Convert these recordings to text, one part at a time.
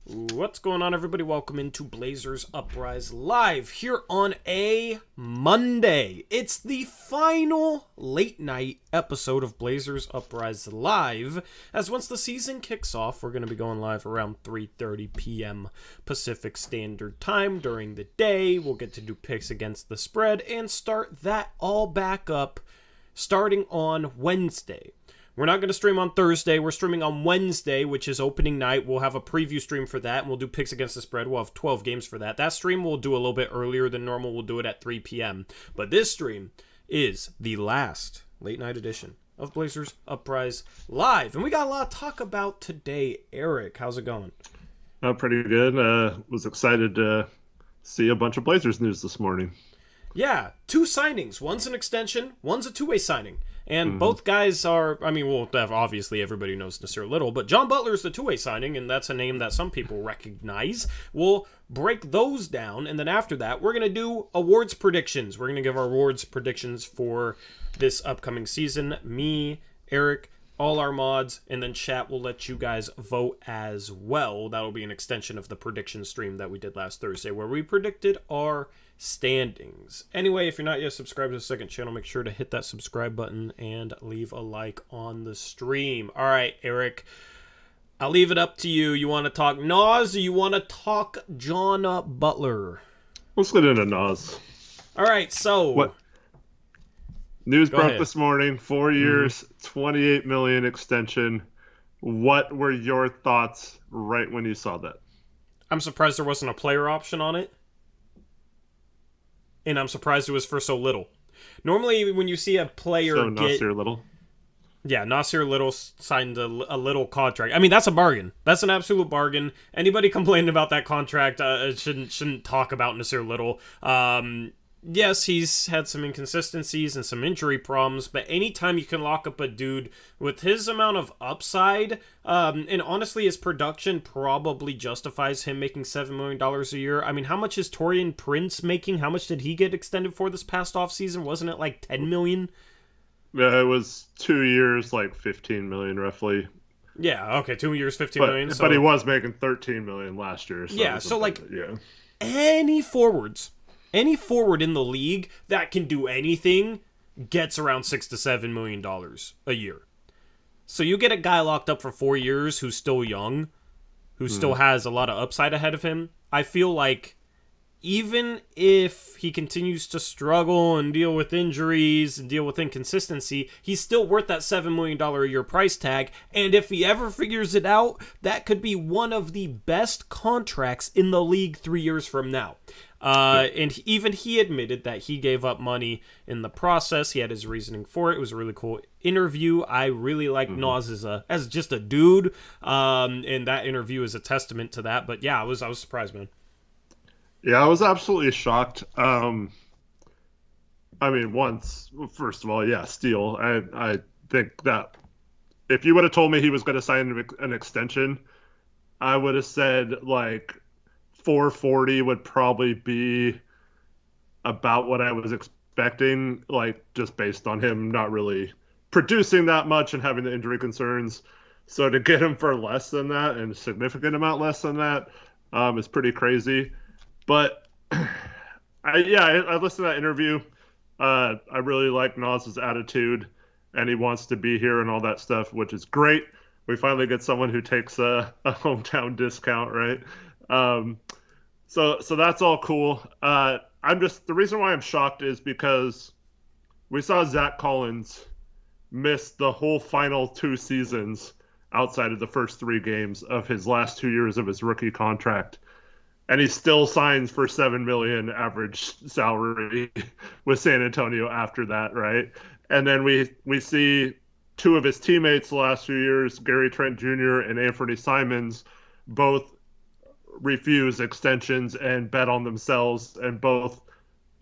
What's going on, everybody? Welcome into Blazers Uprise Live here on a Monday. It's the final late night episode of Blazers Uprise Live, as once the season kicks off, we're going to be going live around 3:30 p.m. Pacific Standard Time during the day. We'll get to do picks against the spread and start that all back up starting on Wednesday. We're not going to stream on Thursday. We're streaming on Wednesday, which is opening night. We'll have a preview stream for that, and we'll do picks against the spread. We'll have 12 games for that. That stream we'll do a little bit earlier than normal. We'll do it at 3 p.m. But this stream is the last late night edition of Blazers Uprise Live. And we got a lot to talk about today. Eric, how's it going? Pretty good. Was excited to see a bunch of Blazers news this morning. Yeah, two signings. One's an extension, one's a two-way signing. And both guys are, obviously everybody knows Nasir Little, but John Butler is the two-way signing, and that's a name that some people recognize. We'll break those down, and then after that, we're going to do awards predictions. We're going to give our awards predictions for this upcoming season. Me, Eric, all our mods, and then chat will let you guys vote as well. That'll be an extension of the prediction stream that we did last Thursday, where we predicted our standings. Anyway, if you're not yet subscribed to the second channel, make sure to hit that subscribe button and leave a like on the stream. All right, Eric, I'll leave it up to you. You want to talk Nas or you want to talk John Butler? Let's get into Nas. All right, so what news broke ahead. this morning? 4 years, $28 million extension. What were your thoughts right when you saw that? I'm surprised there wasn't a player option on it. And I'm surprised it was for so little. Normally, when you see a player get... Nasir Little? Yeah, Nasir Little signed a little contract. I mean, that's a bargain. That's an absolute bargain. Anybody complaining about that contract shouldn't talk about Nasir Little. Yes, he's had some inconsistencies and some injury problems, but anytime you can lock up a dude with his amount of upside, and honestly his production probably justifies him making $7 million a year. I mean, how much is Taurean Prince making? How much did he get extended for this past offseason? Wasn't it like $10 million? Yeah, it was 2 years, like $15 million roughly. Yeah, okay, 2 years, $15 million. But he was making $13 million last year. Any forwards... Any forward in the league that can do anything gets around $6 to $7 million a year. So you get a guy locked up for 4 years who's still young, who still has a lot of upside ahead of him. I feel like even if he continues to struggle and deal with injuries and deal with inconsistency, he's still worth that $7 million a year price tag. And if he ever figures it out, that could be one of the best contracts in the league 3 years from now. And even he admitted that he gave up money in the process. He had his reasoning for it. It was a really cool interview. I really like Nas as just a dude. And that interview is a testament to that. But yeah, I was surprised, man. Yeah, I was absolutely shocked. First of all, yeah, steal. I think that if you would have told me he was going to sign an extension, I would have said like 440 would probably be about what I was expecting, like just based on him not really producing that much and having the injury concerns. So to get him for less than that and a significant amount less than that is pretty crazy. But I listened to that interview. I really like Nas's attitude, and he wants to be here and all that stuff, which is great. We finally get someone who takes a hometown discount, right? So that's all cool. The reason why I'm shocked is because we saw Zach Collins miss the whole final 2 seasons outside of the first 3 games of his last 2 years of his rookie contract. And he still signs for $7 million average salary with San Antonio after that, right? And then we see 2 of his teammates the last few years, Gary Trent Jr. and Anthony Simons, both refuse extensions and bet on themselves, and both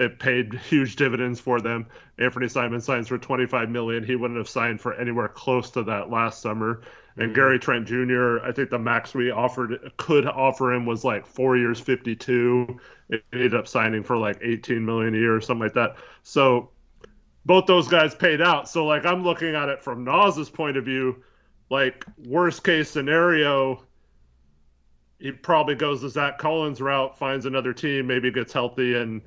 it paid huge dividends for them. Anthony Simons signs for $25 million. He wouldn't have signed for anywhere close to that last summer. And Gary Trent Jr., I think the max we could offer him was like 4 years, 52. It ended up signing for like $18 million a year or something like that. So both those guys paid out. So like I'm looking at it from Nas's point of view, like worst case scenario, he probably goes the Zach Collins route, finds another team, maybe gets healthy and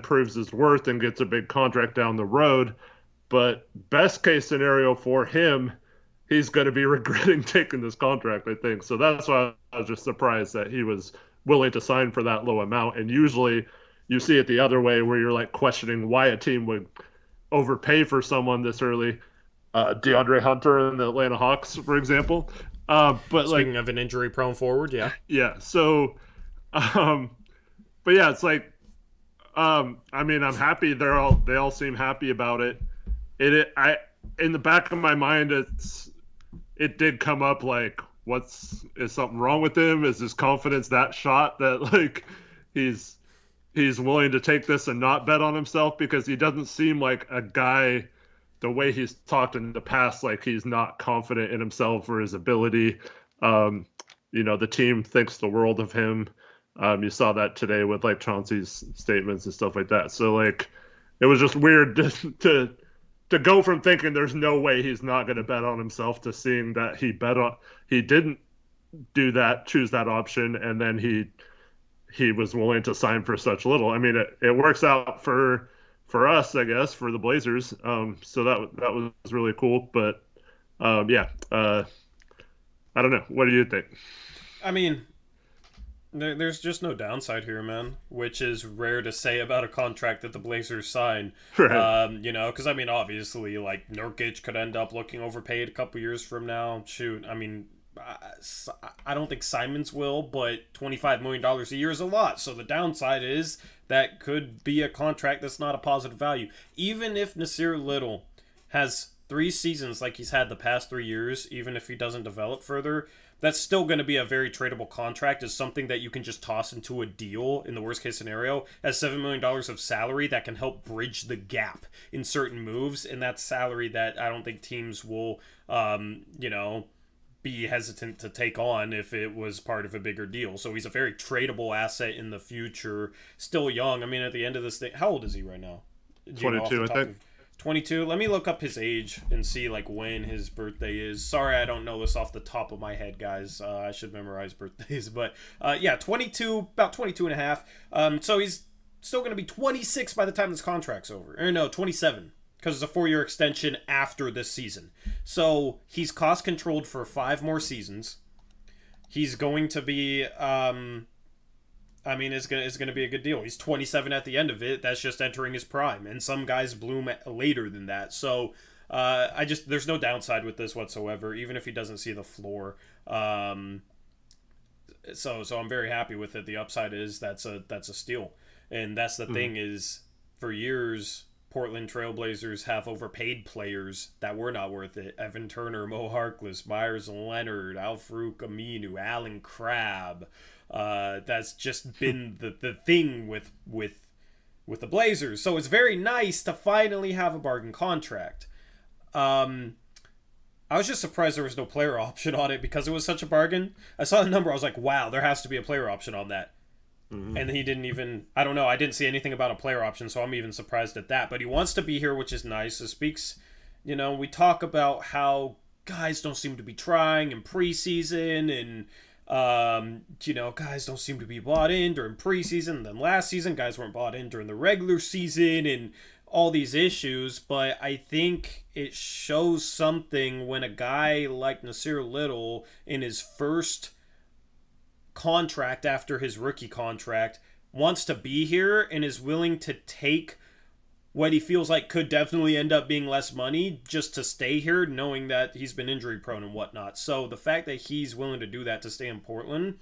proves his worth and gets a big contract down the road. But best case scenario for him, he's going to be regretting taking this contract, I think. So that's why I was just surprised that he was willing to sign for that low amount. And usually you see it the other way where you're like questioning why a team would overpay for someone this early. DeAndre Hunter and the Atlanta Hawks, for example. But speaking of an injury-prone forward, yeah. Yeah. So, but yeah, it's like, I mean, I'm happy. They all seem happy about it. In the back of my mind, it did come up like, is something wrong with him? Is his confidence that shot that like he's willing to take this and not bet on himself? Because he doesn't seem like a guy, the way he's talked in the past, like he's not confident in himself or his ability. The team thinks the world of him. You saw that today with like Chauncey's statements and stuff like that. So like, it was just weird to go from thinking there's no way he's not going to bet on himself to seeing that he didn't do that, choose that option, and then he was willing to sign for such little. I mean, it works out for us, I guess, for the Blazers. So that was really cool. But I don't know. What do you think? I mean, there's just no downside here, man, which is rare to say about a contract that the Blazers sign. Right. Because, I mean, obviously, like, Nurkic could end up looking overpaid a couple years from now. Shoot, I mean, I don't think Simons will, but $25 million a year is a lot. So the downside is that could be a contract that's not a positive value. Even if Nasir Little has 3 seasons like he's had the past 3 years, even if he doesn't develop further, that's still going to be a very tradable contract. Is something that you can just toss into a deal in the worst case scenario as $7 million of salary that can help bridge the gap in certain moves. And that's salary that I don't think teams will, be hesitant to take on if it was part of a bigger deal. So he's a very tradable asset in the future. Still young. I mean, at the end of this thing, how old is he right now? 22, I think. 22. Let me look up his age and see like when his birthday is. Sorry, I don't know this off the top of my head, guys. I should memorize birthdays. But 22, about 22 and a half. So he's still going to be 26 by the time this contract's over. Or no, 27. Because it's a 4-year extension after this season. So he's cost controlled for 5 more seasons. He's going to be, it's going to be a good deal. He's 27 at the end of it. That's just entering his prime. And some guys bloom later than that. So there's no downside with this whatsoever, even if he doesn't see the floor. So I'm very happy with it. The upside is that's a steal. And that's the thing is, for years, Portland Trailblazers have overpaid players that were not worth it. Evan Turner, Mo Harkless, Myers Leonard, Al-Farouq Aminu, Alan Crabb. That's just been the thing with the Blazers. So it's very nice to finally have a bargain contract. I was just surprised there was no player option on it because it was such a bargain. I saw the number. I was like, wow, there has to be a player option on that. And he didn't even, I don't know, I didn't see anything about a player option, so I'm even surprised at that. But he wants to be here, which is nice. It speaks, we talk about how guys don't seem to be trying in preseason and, guys don't seem to be bought in during preseason. And then last season, guys weren't bought in during the regular season and all these issues. But I think it shows something when a guy like Nasir Little in his first contract after his rookie contract wants to be here and is willing to take what he feels like could definitely end up being less money just to stay here, knowing that he's been injury prone and whatnot. So the fact that he's willing to do that to stay in Portland,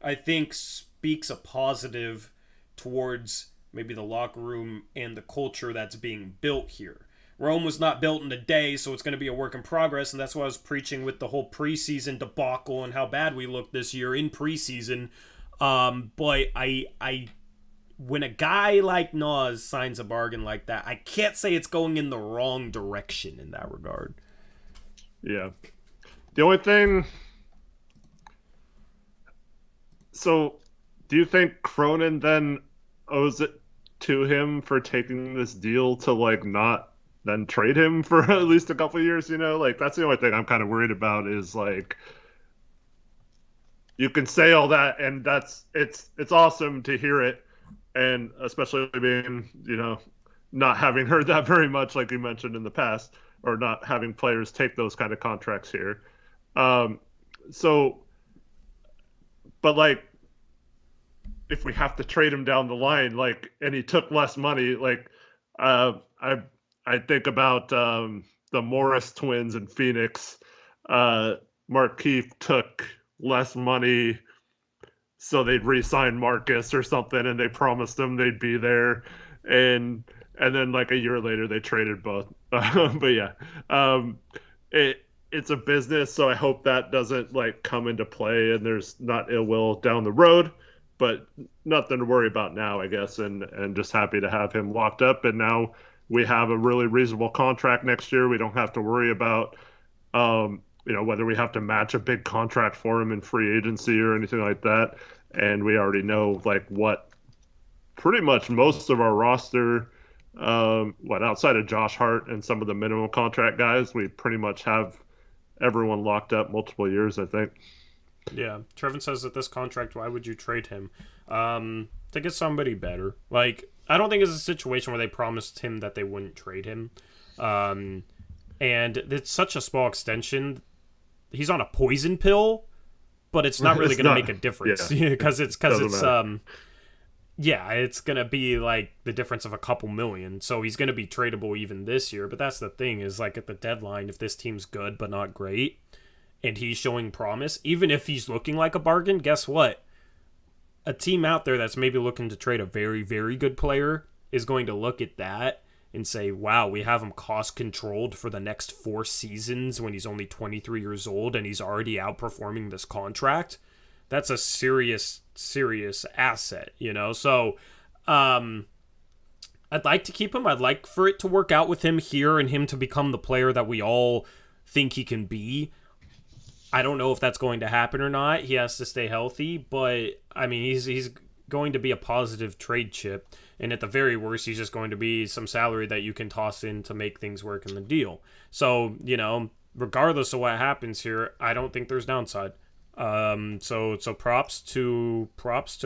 I think speaks a positive towards maybe the locker room and the culture that's being built here. Rome was not built in a day, so it's going to be a work in progress, and that's why I was preaching with the whole preseason debacle and how bad we looked this year in preseason. But when a guy like Nas signs a bargain like that, I can't say it's going in the wrong direction in that regard. Yeah. The only thing... So, do you think Cronin then owes it to him for taking this deal to, like, not then trade him for at least a couple of years, Like, that's the only thing I'm kind of worried about is, like, you can say all that, and it's awesome to hear it, and especially being not having heard that very much, like you mentioned in the past, or not having players take those kind of contracts here. Um, so, but like, if we have to trade him down the line, like, and he took less money, like, uh, I I think about the Morris twins in Phoenix. Markeith took less money so they'd re-sign Marcus or something, and they promised him they'd be there, and then like a year later they traded both. But yeah, um, it's a business, so I hope that doesn't like come into play, and there's not ill will down the road. But nothing to worry about now, I guess, and just happy to have him locked up, and now we have a really reasonable contract next year. We don't have to worry about whether we have to match a big contract for him in free agency or anything like that. And we already know like what pretty much most of our roster, outside of Josh Hart and some of the minimum contract guys, we pretty much have everyone locked up multiple years, I think. Yeah, Trevin says that this contract, why would you trade him? To get somebody better. Like, I don't think it's a situation where they promised him that they wouldn't trade him. And it's such a small extension. He's on a poison pill, but it's not really going to make a difference because it's it's going to be like the difference of a couple million. So he's going to be tradable even this year. But that's the thing is like at the deadline, if this team's good but not great, and he's showing promise, even if he's looking like a bargain, guess what? A team out there that's maybe looking to trade a very, very good player is going to look at that and say, wow, we have him cost controlled for the next 4 seasons when he's only 23 years old and he's already outperforming this contract. That's a serious, serious asset, So I'd like to keep him. I'd like for it to work out with him here and him to become the player that we all think he can be. I don't know if that's going to happen or not. He has to stay healthy, but I mean, he's going to be a positive trade chip, and at the very worst, he's just going to be some salary that you can toss in to make things work in the deal. So, regardless of what happens here, I don't think there's downside. So props to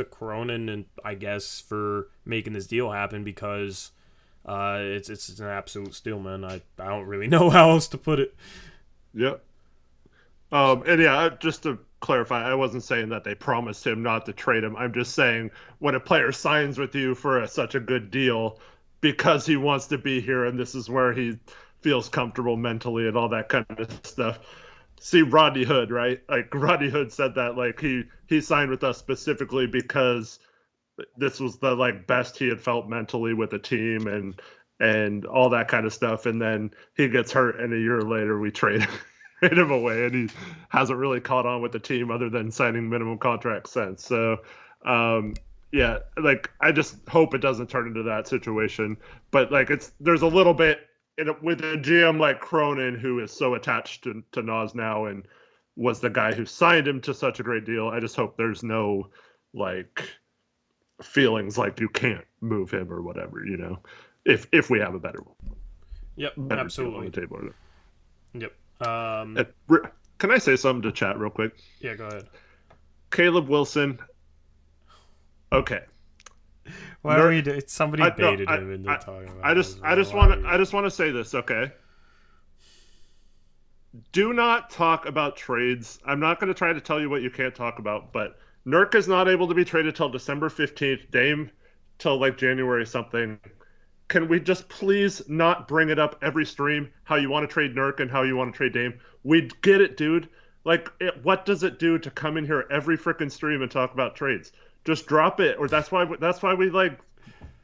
Cronin and I guess for making this deal happen because it's an absolute steal, man. I don't really know how else to put it. Yep. And yeah, just to clarify, I wasn't saying that they promised him not to trade him. I'm just saying when a player signs with you for such a good deal because he wants to be here and this is where he feels comfortable mentally and all that kind of stuff. See Rodney Hood, right? Like Rodney Hood said that like he signed with us specifically because this was the like best he had felt mentally with the team and all that kind of stuff. And then he gets hurt and a year later we trade him. Him away, and he hasn't really caught on with the team other than signing minimum contract since. So, like I just hope it doesn't turn into that situation. But like there's a little bit with a GM like Cronin who is so attached to Nas now and was the guy who signed him to such a great deal. I just hope there's no like feelings like you can't move him or whatever. If we have a better one. Yep, absolutely. On the table. Yep. Can I say something to chat real quick? Yeah, go ahead. Caleb Wilson. Okay. Why are we doing? Somebody baited him into talking about. I just want to say this, okay? Do not talk about trades. I'm not going to try to tell you what you can't talk about, but Nurk is not able to be traded till December 15th. Dame till like January something. Can we just please not bring it up every stream, how you want to trade Nurk and how you want to trade Dame? We get it, dude. Like, what does it do to come in here every freaking stream and talk about trades? Just drop it. Or that's why we, like,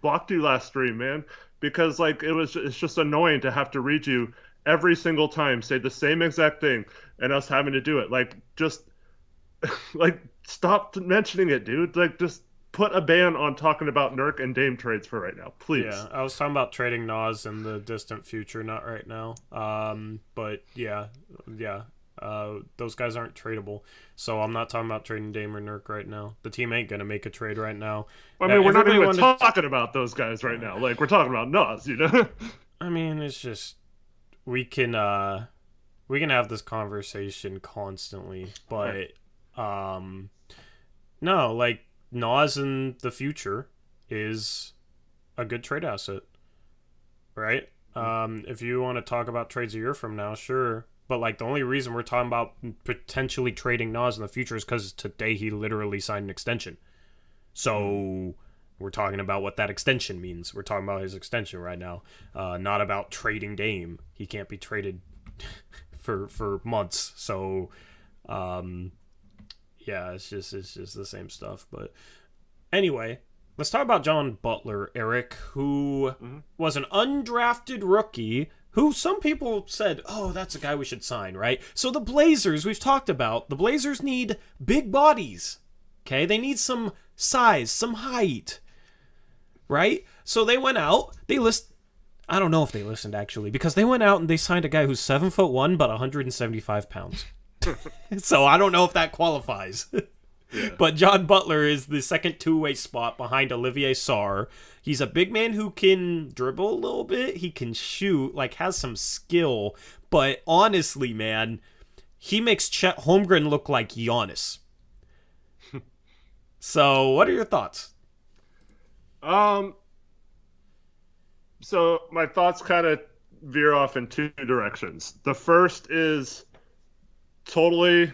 blocked you last stream, man. Because, like, it's just annoying to have to read you every single time, say the same exact thing, and us having to do it. Like, just, like, stop mentioning it, dude. Like, just put a ban on talking about Nurk and Dame trades for right now, please. Yeah, I was talking about trading Nas in the distant future, not right now. But yeah, those guys aren't tradable. So I'm not talking about trading Dame or Nurk right now. The team ain't gonna make a trade right now. I mean, we're not even talking about those guys right now. Like we're talking about Nas, I mean, it's just we can have this conversation constantly, but No, like Nas in the future is a good trade asset, right? If you want to talk about trades a year from now, sure. But like the only reason we're talking about potentially trading Nas in the future is because today he literally signed an extension. So we're talking about what that extension means. We're talking about his extension right now, not about trading Dame. He can't be traded for months. So, yeah, it's just the same stuff. But anyway, let's talk about John Butler, Eric, who was an undrafted rookie who some people said, oh, that's a guy we should sign, right? So the Blazers, we've talked about, the Blazers need big bodies, okay? They need some size, some height, right? So they went out, I don't know if they listened, actually, because they went out and they signed a guy who's 7'1", but 175 pounds. So I don't know if that qualifies. Yeah. But John Butler is the second two-way spot behind Olivier Sarr. He's a big man who can dribble a little bit. He can shoot, like has some skill. But honestly, man, he makes Chet Holmgren look like Giannis. So what are your thoughts? So my thoughts kind of veer off in two directions. The first is totally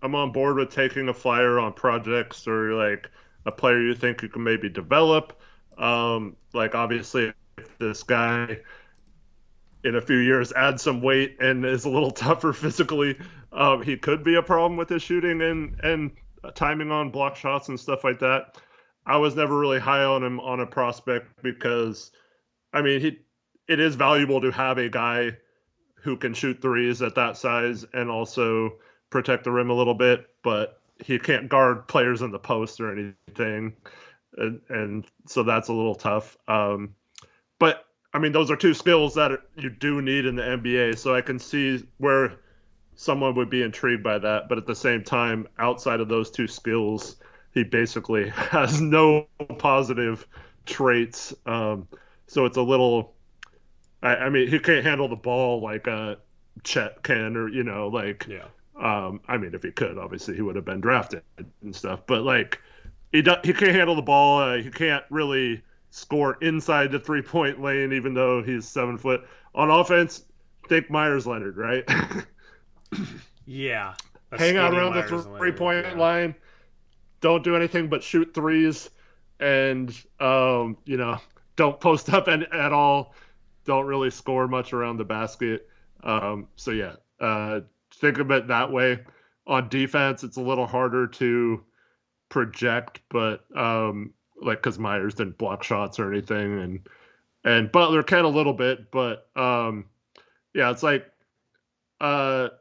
I'm on board with taking a flyer on projects or like a player you think you can maybe develop. Like obviously if this guy in a few years adds some weight and is a little tougher physically, he could be a problem with his shooting and timing on block shots and stuff like that. I was never really high on him on a prospect because, I mean, it is valuable to have a guy who can shoot threes at that size and also protect the rim a little bit, but he can't guard players in the post or anything. And so that's a little tough. But, I mean, those are two skills that you do need in the NBA, so I can see where someone would be intrigued by that. But at the same time, outside of those two skills, he basically has no positive traits. So it's a little I mean, he can't handle the ball like Chet can or, yeah. I mean, if he could, obviously he would have been drafted and stuff. But, like, he can't handle the ball. He can't really score inside the three-point lane, even though he's 7 foot. On offense, think Myers Leonard, right? Yeah. Hang out around the three-point line. Don't do anything but shoot threes. And, don't post up at all. Don't really score much around the basket. So, yeah, think of it that way. On defense, it's a little harder to project, but because Myers didn't block shots or anything, and Butler can a little bit, but it's like, but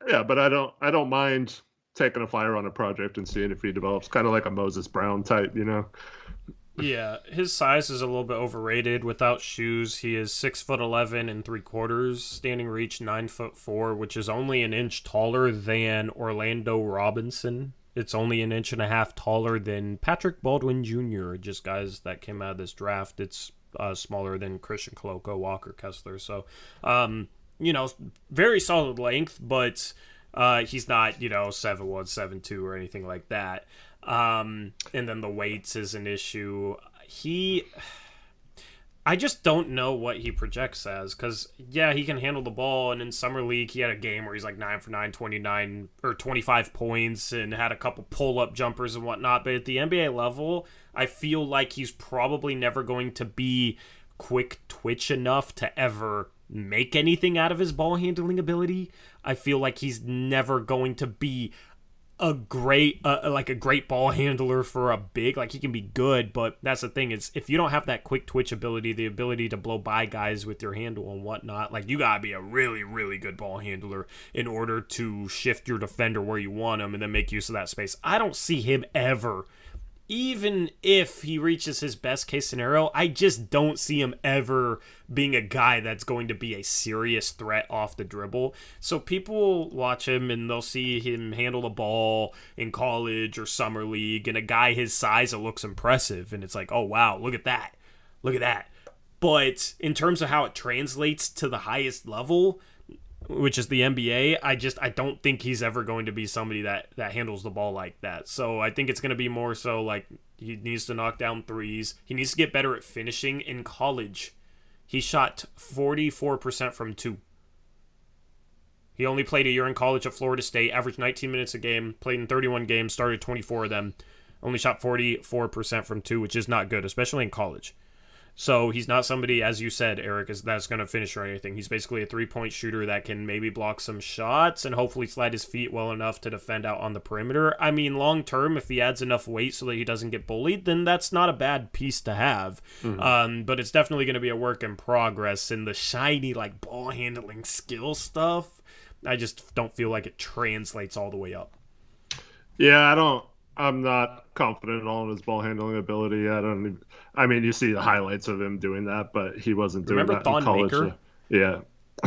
I don't mind taking a flyer on a project and seeing if he develops, kind of like a Moses Brown type, Yeah, his size is a little bit overrated. Without shoes, he is 6'11" 3/4, standing reach 9'4", which is only an inch taller than Orlando Robinson. It's only an inch and a half taller than Patrick Baldwin Jr., just guys that came out of this draft. It's smaller than Christian Koloko, Walker Kessler. So, very solid length, but he's not, 7'1", 7'2", or anything like that. And then the weights is an issue. I just don't know what he projects as, because, yeah, he can handle the ball, and in Summer League, he had a game where he's like 9 for 9, 29, or 25 points, and had a couple pull-up jumpers and whatnot, but at the NBA level, I feel like he's probably never going to be quick twitch enough to ever make anything out of his ball handling ability. I feel like he's never going to be a great ball handler for a big. Like, he can be good, but that's the thing, is if you don't have that quick twitch ability, the ability to blow by guys with your handle and whatnot, like, you gotta be a really, really good ball handler in order to shift your defender where you want him and then make use of that space. I don't see him ever, even if he reaches his best case scenario, I just don't see him ever being a guy that's going to be a serious threat off the dribble. So people watch him and they'll see him handle the ball in college or summer league, and a guy his size, it looks impressive, and it's like, oh wow, look at that. But in terms of how it translates to the highest level, which is the NBA, I don't think he's ever going to be somebody that handles the ball like that. So I think it's going to be more so like he needs to knock down threes. He needs to get better at finishing. In college, he shot 44% from 2. He only played a year in college at Florida State, averaged 19 minutes a game, played in 31 games, started 24 of them, only shot 44% from 2, which is not good, especially in college. So he's not somebody, as you said, Eric, that's going to finish or anything. He's basically a three-point shooter that can maybe block some shots and hopefully slide his feet well enough to defend out on the perimeter. I mean, long-term, if he adds enough weight so that he doesn't get bullied, then that's not a bad piece to have. But it's definitely going to be a work in progress. And the shiny, like, ball-handling skill stuff, I just don't feel like it translates all the way up. Yeah, I'm not confident at all in his ball handling ability. You see the highlights of him doing that, but he wasn't doing that in college. Maker? Yeah.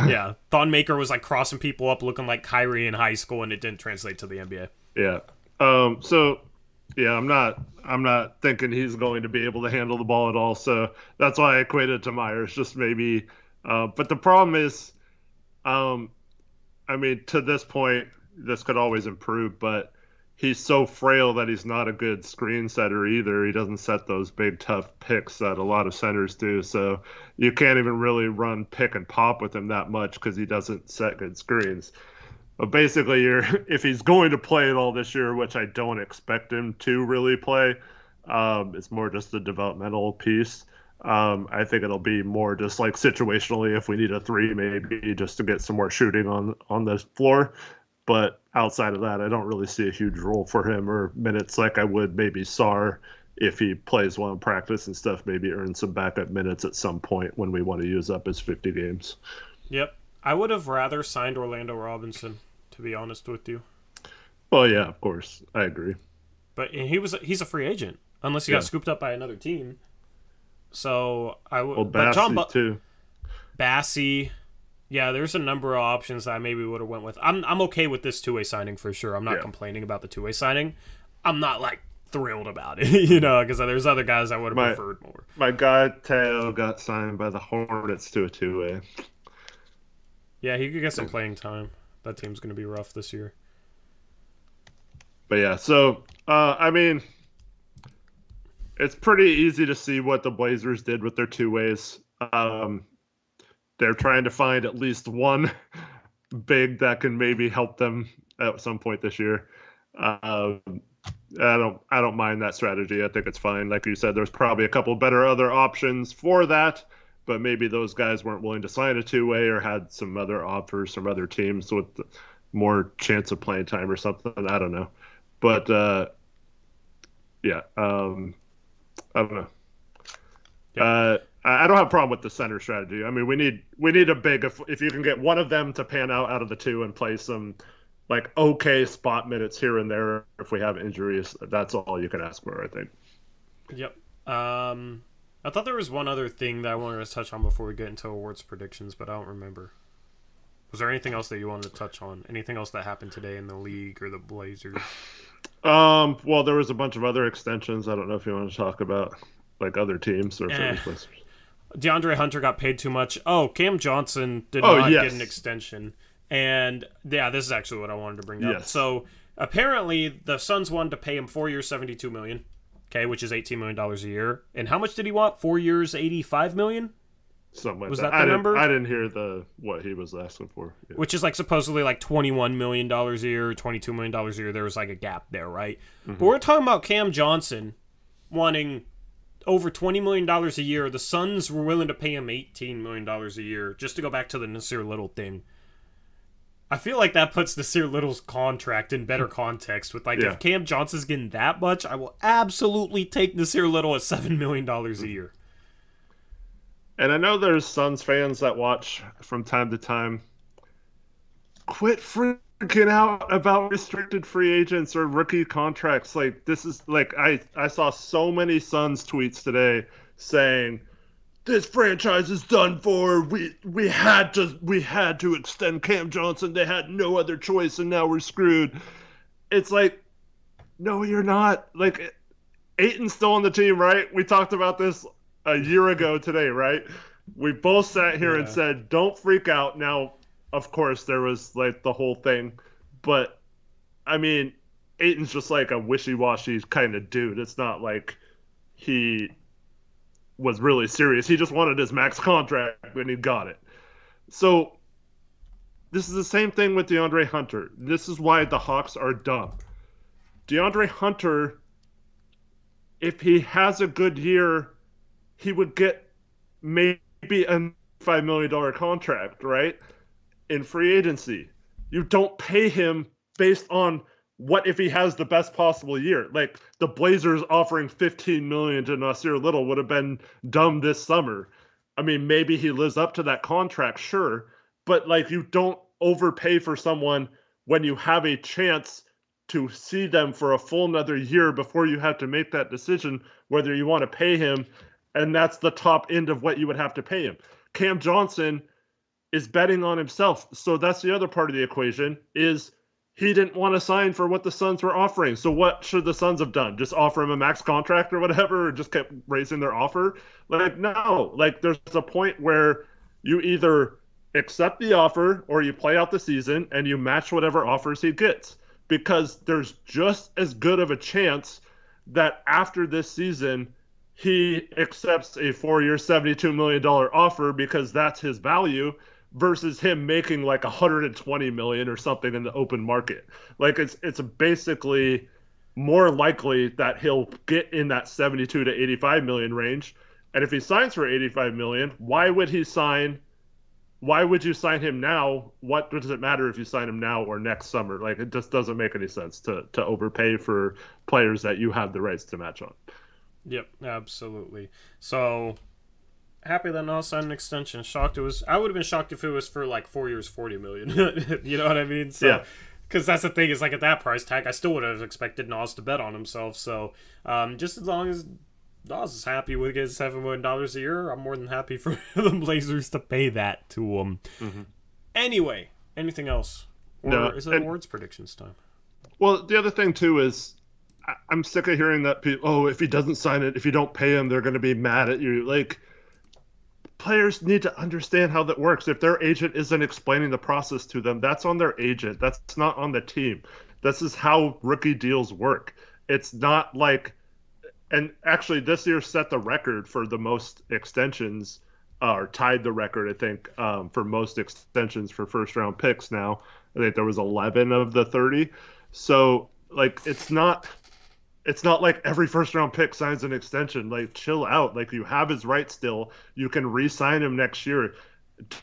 Yeah. Thon Maker was like crossing people up looking like Kyrie in high school, and it didn't translate to the NBA. Yeah. I'm not thinking he's going to be able to handle the ball at all. So that's why I equated to Myers, just maybe. But the problem is, to this point, this could always improve, but he's so frail that he's not a good screen setter either. He doesn't set those big, tough picks that a lot of centers do. So you can't even really run pick and pop with him that much because he doesn't set good screens. But basically, if he's going to play at all this year, which I don't expect him to really play, it's more just a developmental piece. I think it'll be more just like situationally if we need a 3 maybe just to get some more shooting on the floor. But outside of that, I don't really see a huge role for him or minutes like I would maybe Sar if he plays well in practice and stuff, maybe earn some backup minutes at some point when we want to use up his 50 games. Yep. I would have rather signed Orlando Robinson, to be honest with you. Well, yeah, of course. I agree. But he's a free agent, unless he got scooped up by another team. So I would. Well, Bassey too. Bassey. Yeah, there's a number of options that I maybe would have went with. I'm okay with this two-way signing for sure. I'm not complaining about the two-way signing. I'm not like thrilled about it, because there's other guys I would have preferred more. My guy Teo got signed by the Hornets to a two-way. Yeah, he could get some playing time. That team's going to be rough this year. But yeah, so it's pretty easy to see what the Blazers did with their two-ways. They're trying to find at least one big that can maybe help them at some point this year. I don't mind that strategy. I think it's fine. Like you said, there's probably a couple better other options for that, but maybe those guys weren't willing to sign a two-way or had some other offers from other teams with more chance of playing time or something. I don't know. But I don't know. Yep. I don't have a problem with the center strategy. I mean, we need a big, if you can get one of them to pan out of the two and play some like okay spot minutes here and there if we have injuries, that's all you can ask for, I think. Yep. I thought there was one other thing that I wanted to touch on before we get into awards predictions, but I don't remember. Was there anything else that you wanted to touch on? Anything else that happened today in the league or the Blazers? Well, there was a bunch of other extensions. I don't know if you want to talk about like other teams or if it was Blazers. DeAndre Hunter got paid too much. Oh, Cam Johnson did not get an extension. And yeah, this is actually what I wanted to bring up. Yes. So apparently the Suns wanted to pay him 4 years, $72 million, okay, which is $18 million a year. And how much did he want? 4 years, $85 million? Something like was that. The number? I didn't hear what he was asking for. Yeah. Which is like supposedly like $21 million a year, $22 million a year. There was like a gap there, right? Mm-hmm. But we're talking about Cam Johnson wanting over $20 million a year. The Suns were willing to pay him $18 million a year. Just to go back to the Nasir Little thing, I feel like that puts Nasir Little's contract in better context with if Cam Johnson's getting that much, I will absolutely take Nasir Little at $7 million a year. And I know there's Suns fans that watch from time to time. Quit freaking out about restricted free agents or rookie contracts. Like, this is like I saw so many Suns tweets today saying this franchise is done for. We had to extend Cam Johnson. They had no other choice, and now we're screwed. It's like, no, you're not. Like, Ayton's still on the team, right? We talked about this a year ago today, right? We both sat here and said, don't freak out. Now, of course, there was like the whole thing, but I mean, Aiton's just like a wishy-washy kind of dude. It's not like he was really serious. He just wanted his max contract and he got it. So this is the same thing with DeAndre Hunter. This is why the Hawks are dumb. DeAndre Hunter, if he has a good year, he would get maybe a $5 million contract, right? In free agency. You don't pay him based on what if he has the best possible year. Like the Blazers offering $15 million to Nasir Little would have been dumb this summer. I mean, maybe he lives up to that contract, sure, but like you don't overpay for someone when you have a chance to see them for a full another year before you have to make that decision whether you want to pay him, and that's the top end of what you would have to pay him. Cam Johnson is betting on himself, so that's the other part of the equation is he didn't want to sign for what the Suns were offering. So what should the Suns have done? Just offer him a max contract or whatever, or just kept raising their offer? Like, no. Like, there's a point where you either accept the offer or you play out the season and you match whatever offers he gets. Because there's just as good of a chance that after this season, he accepts a 4-year, $72 million offer because that's his value, versus him making like $120 million or something in the open market. Like it's basically more likely that he'll get in that 72 to 85 million range. And if he signs for 85 million, why would you sign him now? What does it matter if you sign him now or next summer? Like it just doesn't make any sense to overpay for players that you have the rights to match on. Yep, absolutely. So happy that Nas signed an extension. Shocked it was. I would have been shocked if it was for like 4 years, $40 million. You know what I mean? So, yeah. Because that's the thing is like at that price tag, I still would have expected Nas to bet on himself. So, just as long as Nas is happy with getting $7 million a year, I'm more than happy for the Blazers to pay that to him. Mm-hmm. Anyway, anything else? Or is it awards predictions time? Well, the other thing too is I'm sick of hearing that people, if he doesn't sign it, if you don't pay him, they're going to be mad at you. Like, players need to understand how that works. If their agent isn't explaining the process to them, that's on their agent. That's not on the team. This is how rookie deals work. It's not like, and actually this year set the record for the most extensions, or tied the record, I think, for most extensions for first round picks now. I think there was 11 of the 30. So, like, it's not like every first round pick signs an extension. Like, chill out. Like, you have his right still. You can re-sign him next year.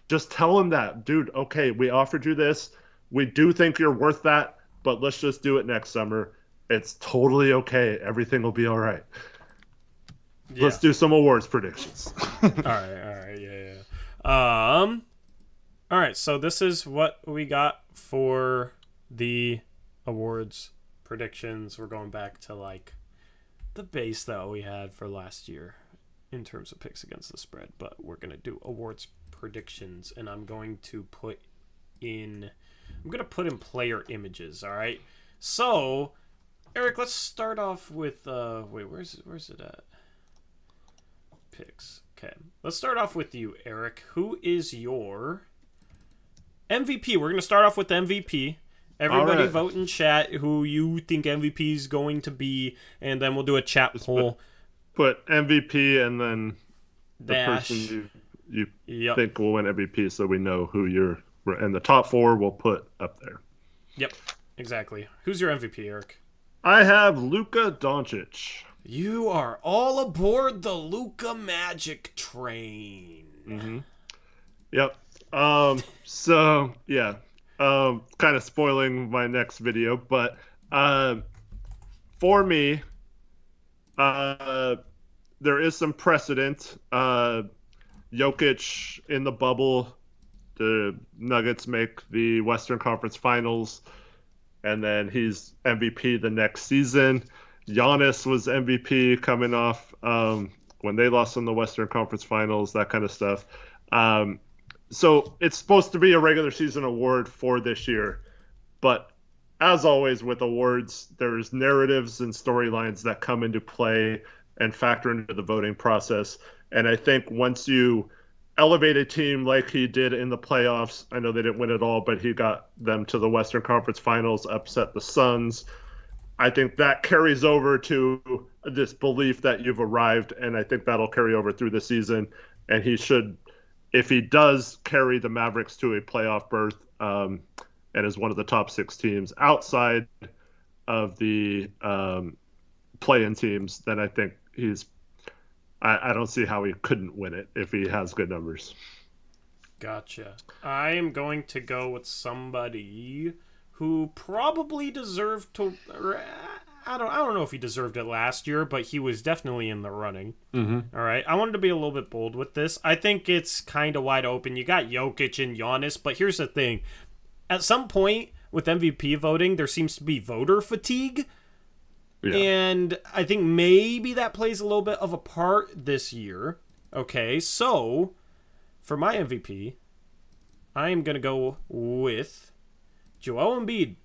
Just tell him that, dude, okay, we offered you this. We do think you're worth that, but let's just do it next summer. It's totally okay. Everything will be all right. Yeah. Let's do some awards predictions. All right, yeah. All right, so this is what we got for the awards predictions. We're going back to like the base that we had for last year in terms of picks against the spread, but we're going to do awards predictions, and I'm going to put in player images. All right, so Eric, let's start off with where's it at? Picks. Okay, let's start off with you, Eric. Who is your MVP? We're going to start off with the MVP. Everybody vote in chat who you think MVP is going to be, and then we'll do a chat poll. Put MVP and then the person you think will win MVP, so we know who and the top 4 we'll put up there. Yep, exactly. Who's your MVP, Eric? I have Luka Doncic. You are all aboard the Luka Magic train. Mm-hmm. Yep. So yeah. Kind of spoiling my next video, but for me, there is some precedent. Jokic in the bubble, the Nuggets make the Western Conference Finals, and then he's MVP the next season. Giannis was MVP coming off when they lost in the Western Conference Finals, that kind of stuff. So it's supposed to be a regular season award for this year. But as always with awards, there's narratives and storylines that come into play and factor into the voting process. And I think once you elevate a team like he did in the playoffs. I know they didn't win it all, but he got them to the Western Conference Finals, upset the Suns. I think that carries over to this belief that you've arrived, and I think that'll carry over through the season. And he should, if he does carry the Mavericks to a playoff berth, and is one of the top 6 teams outside of the play-in teams, then I think I don't see how he couldn't win it if he has good numbers. Gotcha. I am going to go with somebody who probably deserved to. I don't know if he deserved it last year, but he was definitely in the running. Mm-hmm. All right. I wanted to be a little bit bold with this. I think it's kind of wide open. You got Jokic and Giannis, but here's the thing. At some point with MVP voting, there seems to be voter fatigue. Yeah. And I think maybe that plays a little bit of a part this year. Okay, so for my MVP, I am going to go with Joel Embiid.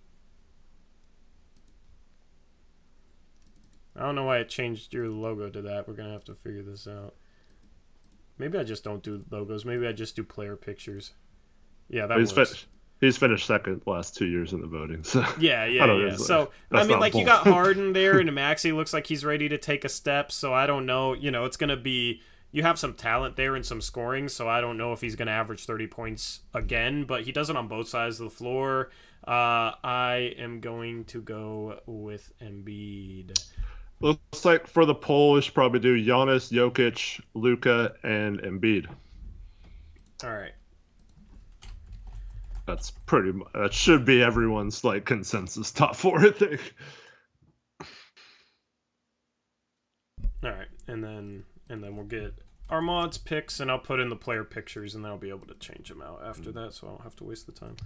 I don't know why it changed your logo to that. We're going to have to figure this out. Maybe I just don't do logos. Maybe I just do player pictures. Yeah, that works. He's finished second the last 2 years in the voting. So Yeah. So, I mean, like, you got Harden there, and Maxey looks like he's ready to take a step, so I don't know. You know, it's going to be... You have some talent there and some scoring, so I don't know if he's going to average 30 points again, but he does it on both sides of the floor. I am going to go with Embiid. Looks like for the poll, we should probably do Giannis, Jokic, Luka, and Embiid. All right. That's that should be everyone's like consensus top 4, I think. All right, and then we'll get Armand's picks, and I'll put in the player pictures, and then I'll be able to change them out after that, so I don't have to waste the time.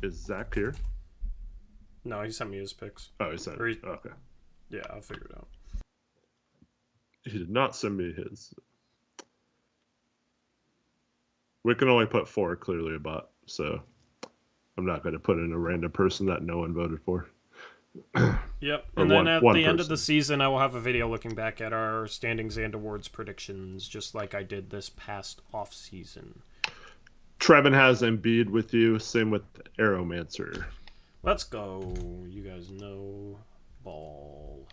Is Zach here? No, he sent me his picks. Oh, he sent it. Okay. Yeah, I'll figure it out. He did not send me his. We can only put 4 clearly about, so I'm not going to put in a random person that no one voted for. Yep, and then at the end of the season, I will have a video looking back at our standings and awards predictions, just like I did this past off-season. Trevin has Embiid with you, same with Aeromancer. Let's go. You guys know ball.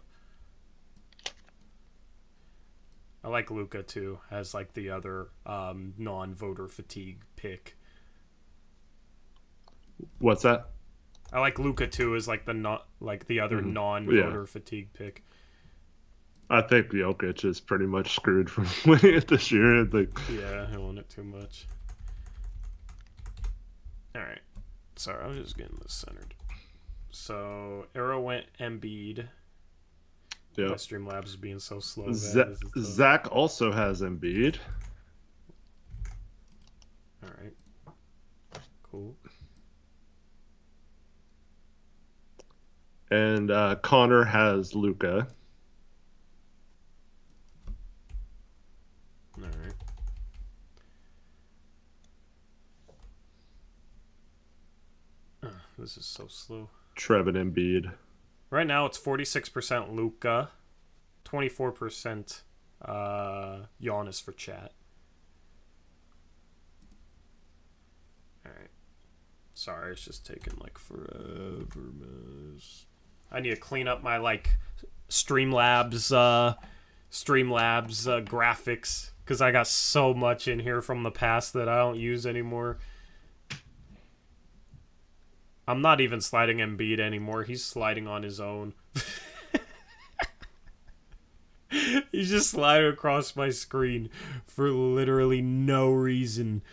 I like Luka, too, as like the other non-voter fatigue pick. What's that? I like Luka too as like the other non-voter fatigue pick. I think Jokic is pretty much screwed from winning it this year. Yeah, I want it too much. All right, sorry, I was just getting this centered. So Arrow went Embiid. Yeah, my Streamlabs is being so slow. Zach also has Embiid. All right, cool. And Connor has Luka. All right. This is so slow. Trevin Embiid. Right now it's 46% Luka, 24% Giannis for chat. All right. Sorry, it's just taking like forever, miss. I need to clean up my like Streamlabs graphics because I got so much in here from the past that I don't use anymore. I'm not even sliding Embiid anymore. He's sliding on his own. He's just sliding across my screen for literally no reason.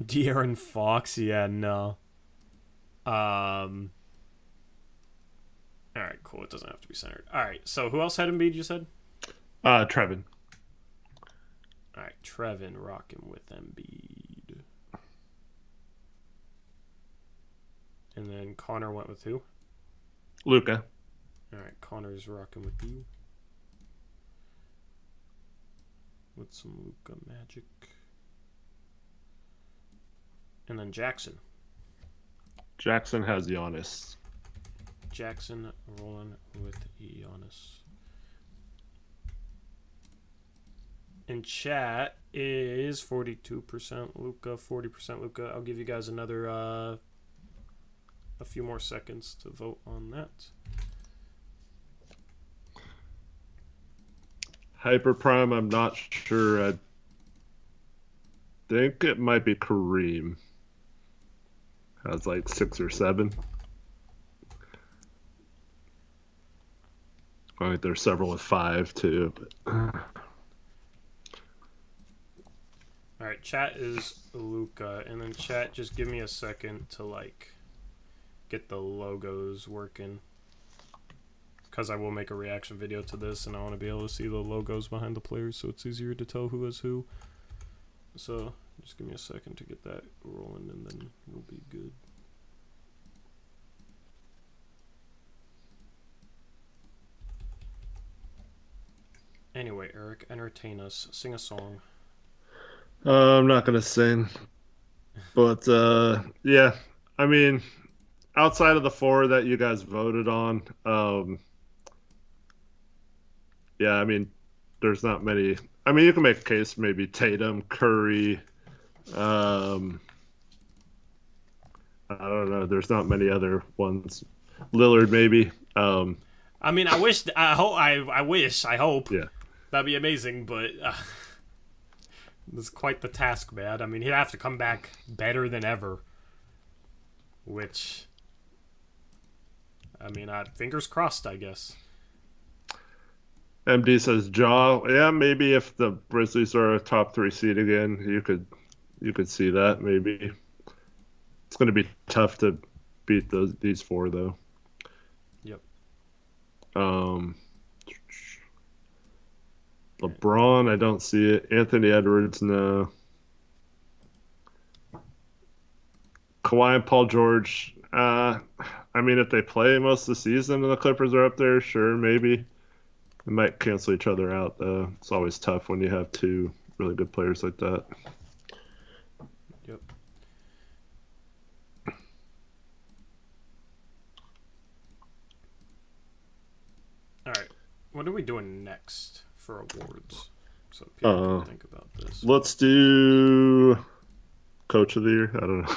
De'Aaron Fox? Yeah, no. Alright, cool. It doesn't have to be centered. Alright, so who else had Embiid, you said? Trevin. Alright, Trevin rocking with Embiid. And then Connor went with who? Luka. Alright, Connor's rocking with you. With some Luka magic. And then Jackson. Jackson has Giannis. Jackson rolling with Giannis. in chat is 42% Luka, 40% Luka. I'll give you guys another a few more seconds to vote on that. Hyper Prime, I'm not sure. I think it might be Kareem. Has like 6 or 7. I think there's several with 5 too. All right, chat is Luka, and then chat, just give me a second to like get the logos working, because I will make a reaction video to this, and I want to be able to see the logos behind the players, so it's easier to tell who is who. So just give me a second to get that rolling, and then we'll be good. Anyway, Eric, entertain us. Sing a song. I'm not gonna sing, but yeah. I mean, outside of the 4 that you guys voted on, yeah. I mean, there's not many. I mean, you can make a case maybe Tatum, Curry. I don't know. There's not many other ones. Lillard maybe. I mean, I hope. Yeah. That'd be amazing, but this is quite the task, man. I mean, he'd have to come back better than ever. Which, I mean, fingers crossed, I guess. MD says Jaw. Yeah, maybe if the Grizzlies are a top 3 seed again, you could see that maybe. It's going to be tough to beat these 4 though. Yep. LeBron, I don't see it. Anthony Edwards, no. Kawhi and Paul George. I mean, if they play most of the season and the Clippers are up there, sure, maybe. They might cancel each other out, though. It's always tough when you have 2 really good players like that. Yep. All right. What are we doing next for awards? So people can think about this. Let's do Coach of the Year. I don't know.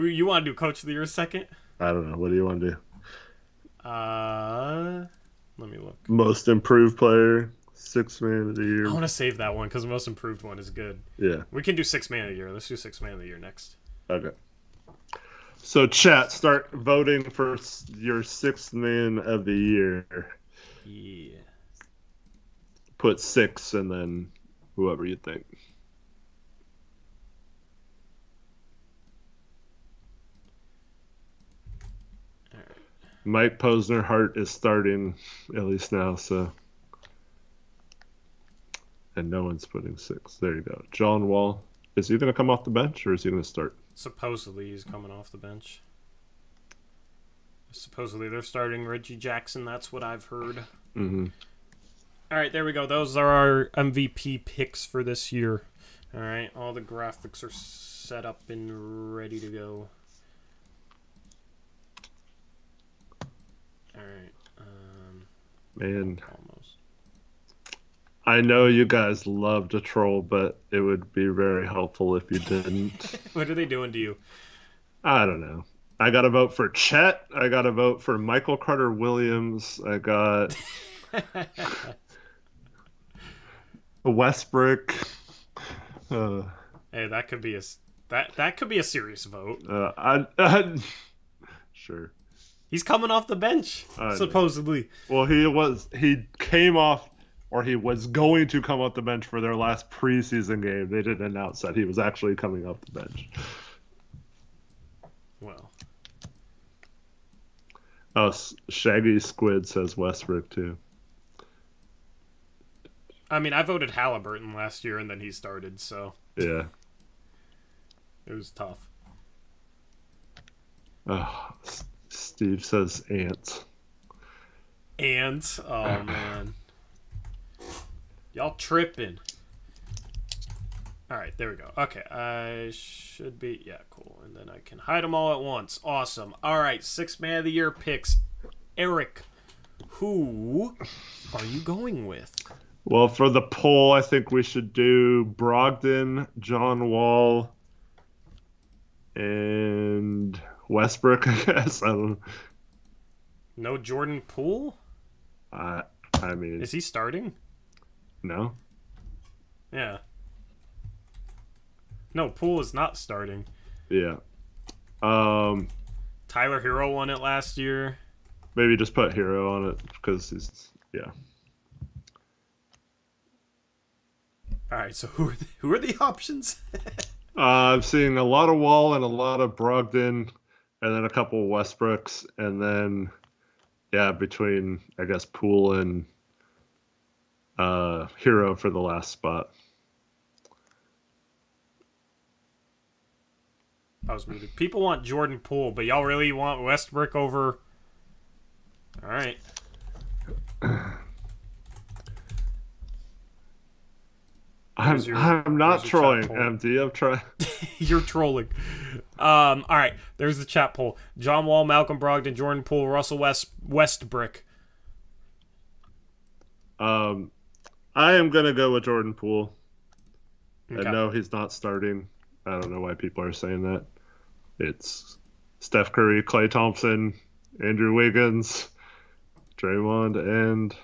You want to do Coach of the Year second? I don't know. What do you want to do? Let me look. Most Improved Player, 6th Man of the Year. I want to save that one because the Most Improved one is good. Yeah. We can do 6th Man of the Year. Let's do 6th Man of the Year next. Okay. So, chat, start voting for your 6th Man of the Year. Yeah. Put 6 and then whoever you think. All right. Mike Posner Hart is starting at least now, so. And no one's putting 6. There you go. John Wall. Is he going to come off the bench or is he going to start? Supposedly he's coming off the bench. Supposedly they're starting Reggie Jackson. That's what I've heard. Mm-hmm. All right, there we go. Those are our MVP picks for this year. All right, all the graphics are set up and ready to go. All right. Man, almost. I know you guys love to troll, but it would be very helpful if you didn't. What are they doing to you? I don't know. I got to vote for Chet. I got to vote for Michael Carter Williams. I got Westbrook. Hey, that could be that could be a serious vote. Sure. He's coming off the bench, supposedly. Well, he came off, or he was going to come off the bench for their last preseason game. They didn't announce that he was actually coming off the bench. Well. Oh, Shaggy Squid says Westbrook too. I mean, I voted Halliburton last year, and then he started, so yeah, it was tough. Oh, Steve says ants. Ants? Oh man, y'all tripping. All right, there we go. Okay, I should be... Yeah, cool. And then I can hide them all at once. Awesome. All right, 6th Man of the Year picks. Eric, who are you going with? Well, for the poll, I think we should do Brogdon, John Wall, and Westbrook, I guess. I don't. No Jordan Poole? I I mean, Is he starting? no. Yeah. No, Poole is not starting. Yeah. Um, Tyler Hero won it last year. maybe just put Hero on it because he's yeah. All right, so who are the options? I'm seeing a lot of Wall and a lot of Brogdon, and then a couple of Westbrooks, and then yeah, between I guess Poole and Hero for the last spot. I was muted. People want Jordan Poole, but y'all really want Westbrook over. All right. I'm not trolling, poll. MD. I'm trying. You're trolling. All right. There's the chat poll. John Wall, Malcolm Brogdon, Jordan Poole, Russell Westbrook. I am gonna go with Jordan Poole. Okay. I know he's not starting. I don't know why people are saying that. It's Steph Curry, Klay Thompson, Andrew Wiggins, Draymond, and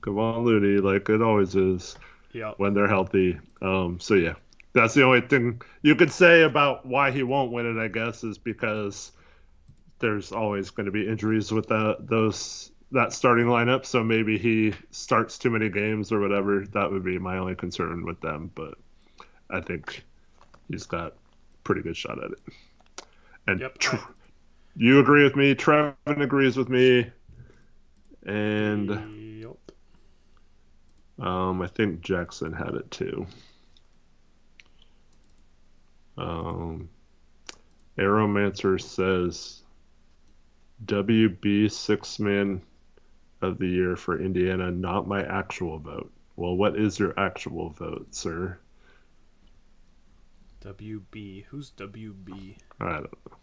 Kevon Looney, like it always is Yep. when they're healthy. So yeah, that's the only thing you could say about why he won't win it, I guess, is because there's always going to be injuries with that starting lineup. So maybe he starts too many games or whatever. That would be my only concern with them. But I think he's got a pretty good shot at it. And Yep. you agree with me. Trevin agrees with me. And Yep. I think Jackson had it too. Aeromancer says WB sixth man of the year for Indiana, not my actual vote. Well, what is your actual vote, sir? WB. Who's WB? I don't know.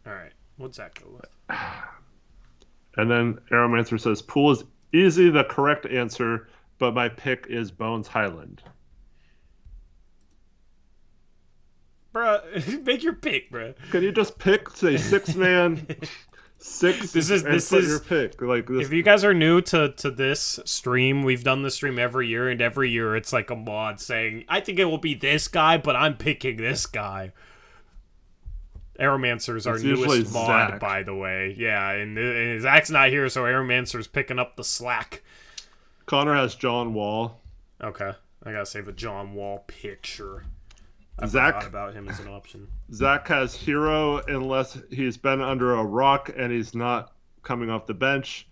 All right. What's that go with? And then Aeromancer says Poole is easy the correct answer, but my pick is Bones Highland. Bruh, make your pick, bruh. Can you just pick, say, six man, six, This is your pick? Like this. If you guys are new to this stream, we've done this stream every year, and every year it's like a mod saying, I think it will be this guy, but I'm picking this guy. Aeromancer's our newest mod, Zach. by the way. Yeah, and Zach's not here, so Aeromancer's picking up the slack. Connor has John Wall. Okay, I gotta save a John Wall picture. I Zach forgot about him as an option. Zach has Hero unless he's been under a rock and he's not coming off the bench.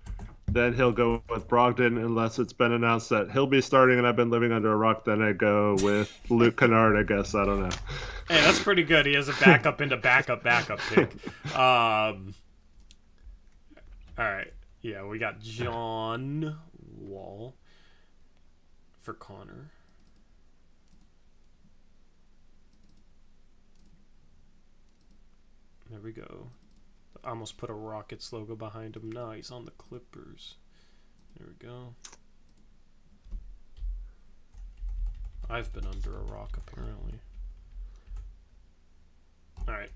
Then he'll go with Brogdon unless it's been announced that he'll be starting and I've been living under a rock. Then I go with Luke Kennard, I guess. I don't know. Hey, that's pretty good. He has a backup into backup pick. All right. Yeah, we got John Wall for Connor. There we go. I almost put a Rockets logo behind him. No, he's on the Clippers. There we go. I've been under a rock, apparently. Alright.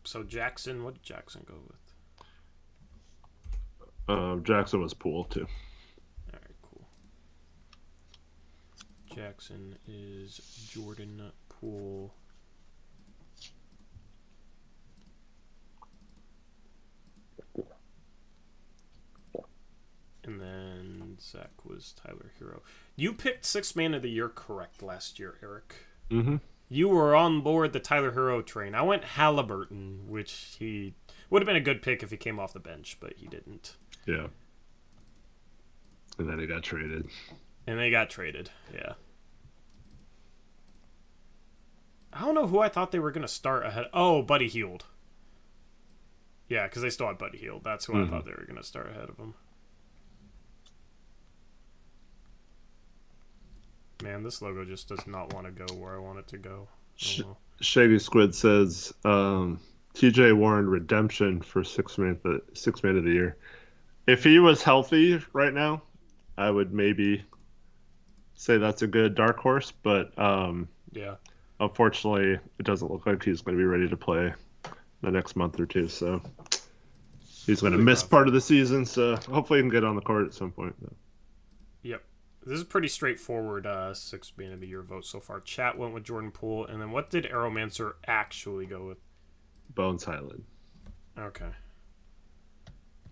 So Jackson, what did Jackson go with? Jackson was Poole, too. Alright, cool. Jackson is Jordan Poole. And then Zach was Tyler Hero. You picked Sixth Man of the Year correct last year, Eric. Mm-hmm. You were on board the Tyler Hero train. I went Halliburton, which he would have been a good pick if he came off the bench, but he didn't. Yeah. And then he got traded. And they got traded, yeah. I don't know who I thought they were going to start ahead. Oh, Buddy Hield. Yeah, because they still had Buddy Hield. That's who I thought they were going to start ahead of him. Man, this logo just does not want to go where I want it to go. Shaggy Squid says TJ Warren redemption for sixth man of the year. If he was healthy right now, I would maybe say that's a good dark horse, but Yeah. unfortunately, it doesn't look like he's going to be ready to play the next month or two. So he's going to Really miss rough. part of the season. So hopefully he can get on the court at some point. Yep. This is pretty straightforward. Sixth man of the year vote so far. Chat went with Jordan Poole, and then what did Aeromancer actually go with? Bones Highland. Okay.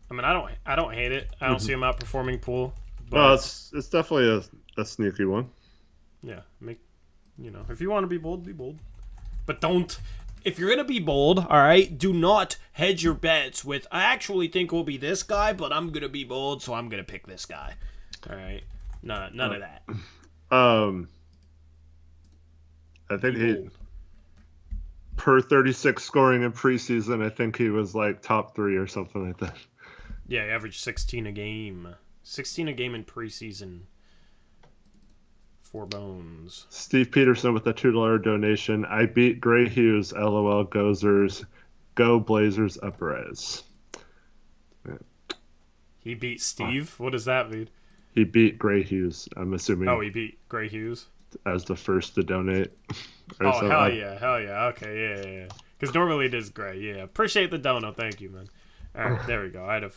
I mean, I don't hate it. I don't see him outperforming Poole, Well, but it's definitely a sneaky one. yeah, if you want to be bold, but don't. If you're gonna be bold, all right, do not hedge your bets with. I actually think will be this guy, but I'm gonna be bold, so I'm gonna pick this guy. All right, none of that. Um, I think Be he bold. per 36 scoring in preseason. I think he was like top 3 or something like that. Yeah, he averaged 16 a game. 16 a game in preseason. For Bones. Steve Peterson with a $2 donation. I beat Gray Hughes. LOL. Gozers. Go Blazers. Uprise. He beat Steve? What does that mean? He beat Gray Hughes. I'm assuming. Oh, he beat Gray Hughes? As the first to donate. Oh, hell yeah. Okay, yeah. Because normally it is Gray, yeah. Appreciate the dono. Thank you, man. All right, there we go. I had to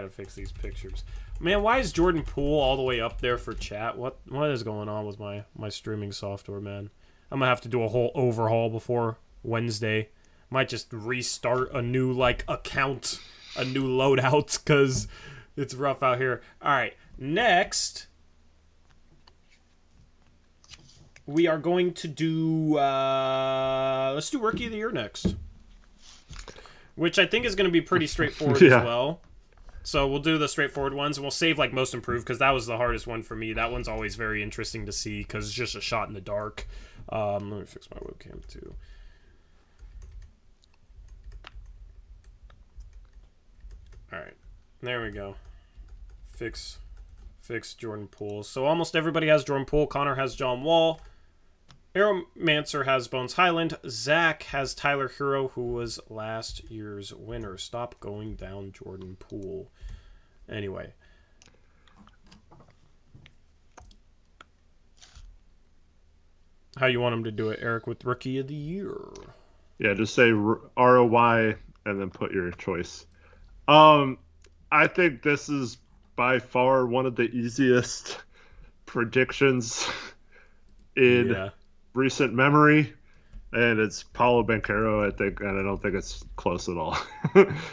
fix these pictures. Man, why is Jordan Poole all the way up there for chat? What is going on with my streaming software, man? I'm gonna have to do a whole overhaul before Wednesday. Might just restart a new account, a new loadout, because it's rough out here. All right, next we are going to do. Let's do Rookie of the Year next, which I think is going to be pretty straightforward as well. So we'll do the straightforward ones, and we'll save most improved because that was the hardest one for me. That one's always very interesting to see because it's just a shot in the dark. Let me fix my webcam too. All right, there we go. Fix Jordan Poole. So almost everybody has Jordan Poole. Connor has John Wall. Aeromancer has Bones Highland. Zach has Tyler Hero, who was last year's winner. Stop going down Jordan Poole. Anyway. How you want him to do it, Eric, with Rookie of the Year? Yeah, just say ROY and then put your choice. I think this is by far one of the easiest predictions in recent memory, and it's Paulo Banchero, I think, and I don't think it's close at all.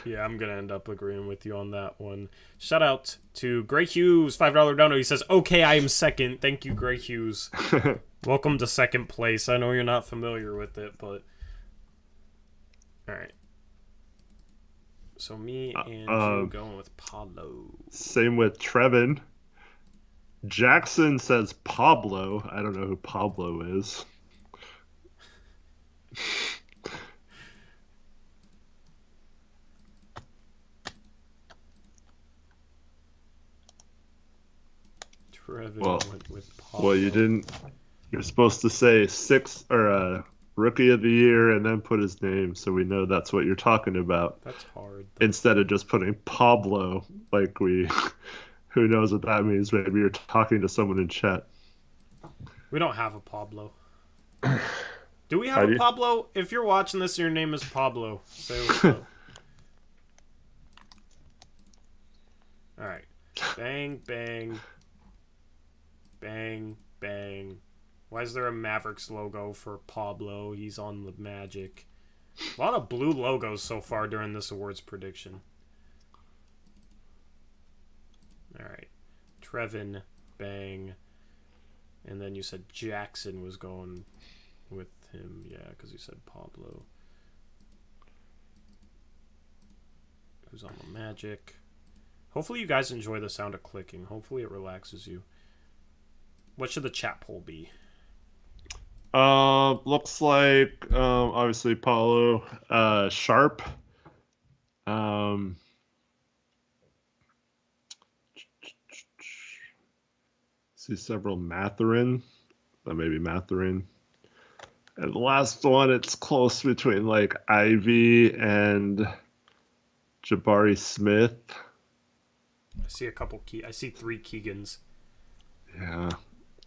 Yeah, I'm gonna end up agreeing with you on that one. Shout out to Gray Hughes, $5 dono. He says, "Okay, I am second." Thank you, Gray Hughes. Welcome to second place. I know you're not familiar with it, but all right. So me and you going with Pablo. Same with Trevin. Jackson says Pablo. I don't know who Pablo is. Trevin went with Pablo. Well, you didn't. You're supposed to say Rookie of the Year and then put his name so we know that's what you're talking about. That's hard. Instead of just putting Pablo, who knows what that means? Maybe you're talking to someone in chat. We don't have a Pablo. Do we have a Pablo? If you're watching this and your name is Pablo, say what's up. Alright. Bang, bang. Bang, bang. Why is there a Mavericks logo for Pablo? He's on the Magic. A lot of blue logos so far during this awards prediction. Alright. Trevin, bang. And then you said Jackson was going with him. Yeah, because you said Pablo. Who's on the Magic. Hopefully you guys enjoy the sound of clicking. Hopefully it relaxes you. What should the chat poll be? Looks like obviously Paulo, Sharp. See several Matherin. Maybe Matherin. And the last one, it's close between Ivy and Jabari Smith. I see a couple I see 3 Keegans. Yeah,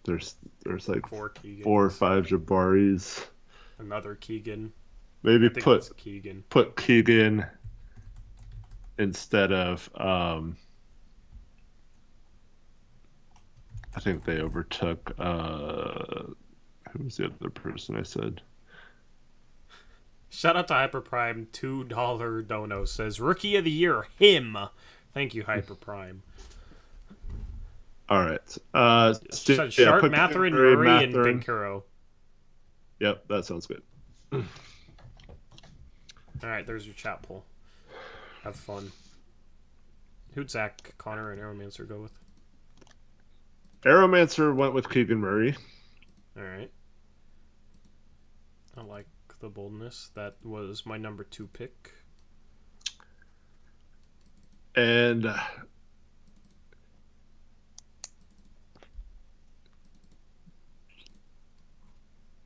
there's like 4 Keegans. 4 or 5 Jabaris. Another Keegan. Maybe I think it's Keegan. put Keegan instead of I think they overtook who was the other person I said? Shout out to Hyperprime. $2 dono says Rookie of the Year him. Thank you, Hyperprime. All right. Sharp, Mathurin, Murray, and Big Hero. Yep, that sounds good. All right, there's your chat poll. Have fun. Who'd Zach, Connor, and Aeromancer go with? Aeromancer went with Keegan Murray. All right. I like the boldness. That was my number 2 pick. And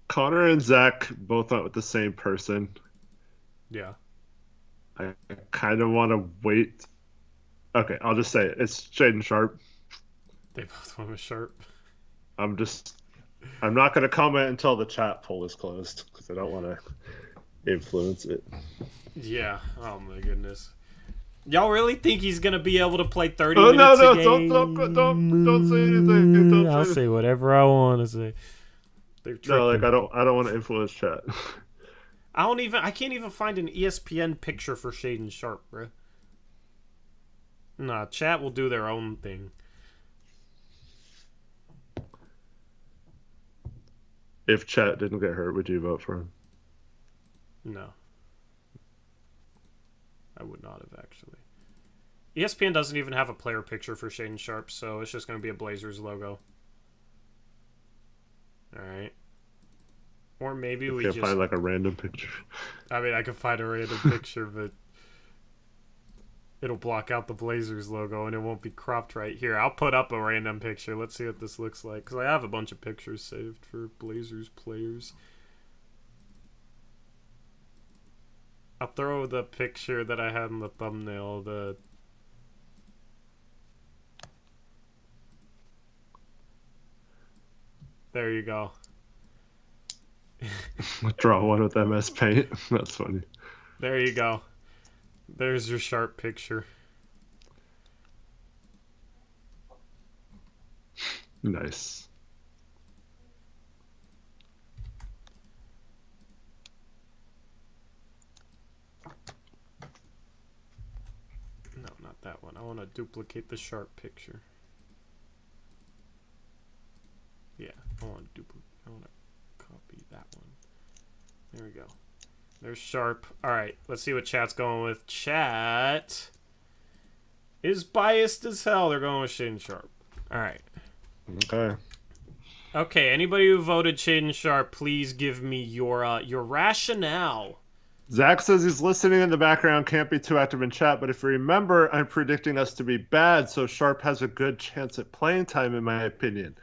Connor and Zach both went with the same person. Yeah. I kind of want to wait. Okay, I'll just say it. It's Shaden Sharp. They both went with Sharp. I'm not going to comment until the chat poll is closed because I don't want to influence it. Yeah. Oh my goodness. Y'all really think he's gonna be able to play 30 minutes a game? Don't say anything. I'll say whatever I want to say. No, like I don't want to influence chat. I can't even find an ESPN picture for Shaden Sharp, bro. Nah, chat will do their own thing. If chat didn't get hurt, would you vote for him? No. I would not have, actually. ESPN doesn't even have a player picture for Shaden Sharp, so it's just going to be a Blazers logo. Alright. Or maybe we just... find like a random picture. I mean, I could find a random picture, but... it'll block out the Blazers logo and it won't be cropped right here. I'll put up a random picture. Let's see what this looks like. Because I have a bunch of pictures saved for Blazers players. I'll throw the picture that I had in the thumbnail. There you go. Draw one with MS Paint. That's funny. There you go. There's your Sharp picture. Nice. No, not that one. I want to duplicate the Sharp picture. Yeah, I want to copy that one. There we go. There's Sharp. Alright, let's see what chat's going with. Chat is biased as hell. They're going with Shaden Sharp. Alright. Okay. Okay, anybody who voted Shaden Sharp, please give me your rationale. Zach says he's listening in the background, can't be too active in chat, but if you remember, I'm predicting us to be bad, so Sharp has a good chance at playing time, in my opinion.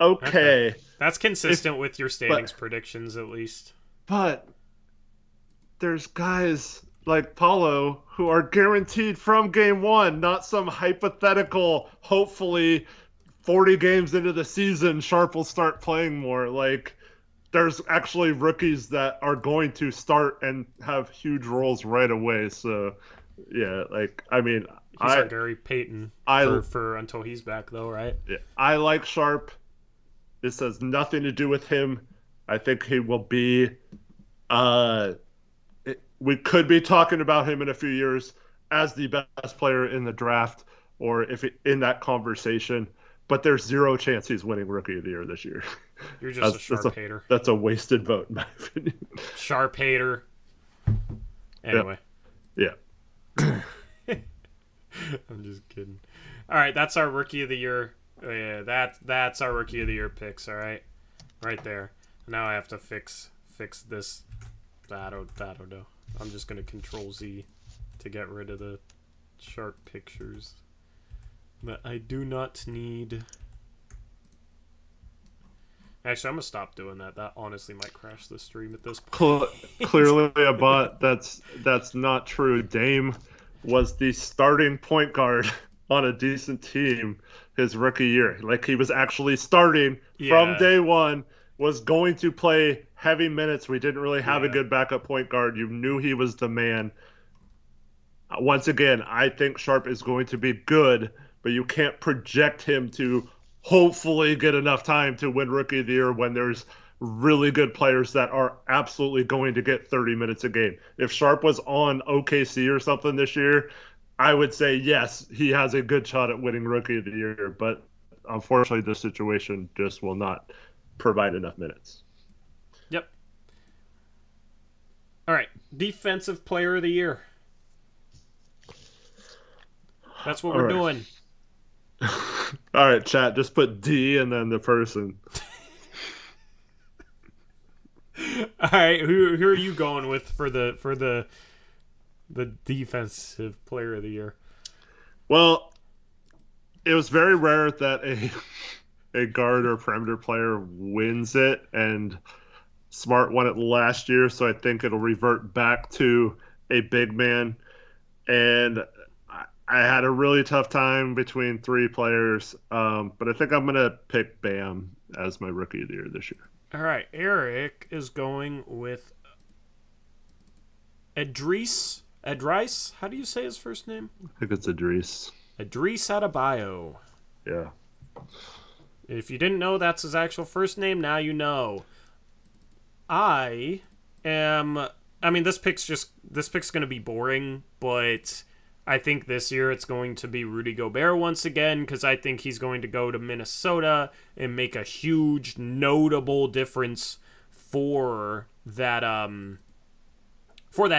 Okay. That's consistent with your standings predictions, at least. But there's guys like Paulo who are guaranteed from game one, not some hypothetical, hopefully 40 games into the season, Sharp will start playing more. Like, there's actually rookies that are going to start and have huge roles right away. So, yeah, like, I mean... He's our Gary Payton for until he's back, though, right? Yeah, I like Sharp. This has nothing to do with him. I think he will be... we could be talking about him in a few years as the best player in the draft or in that conversation. But there's zero chance he's winning Rookie of the Year this year. You're just a Sharp hater. That's a wasted vote, in my opinion. Sharp hater. Anyway. Yeah. I'm just kidding. All right, that's our Rookie of the Year. Oh, yeah, that's our Rookie of the Year picks. All right, right there. Now I have to fix this. I don't know. I'm just gonna Control Z to get rid of the Sharp pictures that I do not need. Actually, I'm gonna stop doing that. That honestly might crash the stream at this point. Clearly a bot. That's not true. Dame was the starting point guard on a decent team his rookie year. Like, he was actually starting from Yeah. day one, was going to play heavy minutes. We didn't really have a good backup point guard. You knew he was the man. Once again, I think Sharp is going to be good, but you can't project him to hopefully get enough time to win Rookie of the Year when there's really good players that are absolutely going to get 30 minutes a game. If Sharp was on OKC or something this year, I would say yes, he has a good shot at winning Rookie of the Year, but unfortunately this situation just will not provide enough minutes. Yep. All right, Defensive Player of the Year. That's what we're doing. All right, chat, just put D and then the person. All right, who are you going with for the Defensive Player of the Year? Well, it was very rare that a guard or perimeter player wins it, and Smart won it last year, so I think it'll revert back to a big man. And I had a really tough time between three players, but I think I'm going to pick Bam as my Rookie of the Year this year. All right, Eric is going with Idris. How do you say his first name? I think it's Idris. Idris Adebayo. Yeah. If you didn't know that's his actual first name, now you know. I mean, this pick's going to be boring, but I think this year it's going to be Rudy Gobert once again, because I think he's going to go to Minnesota and make a huge, notable difference for that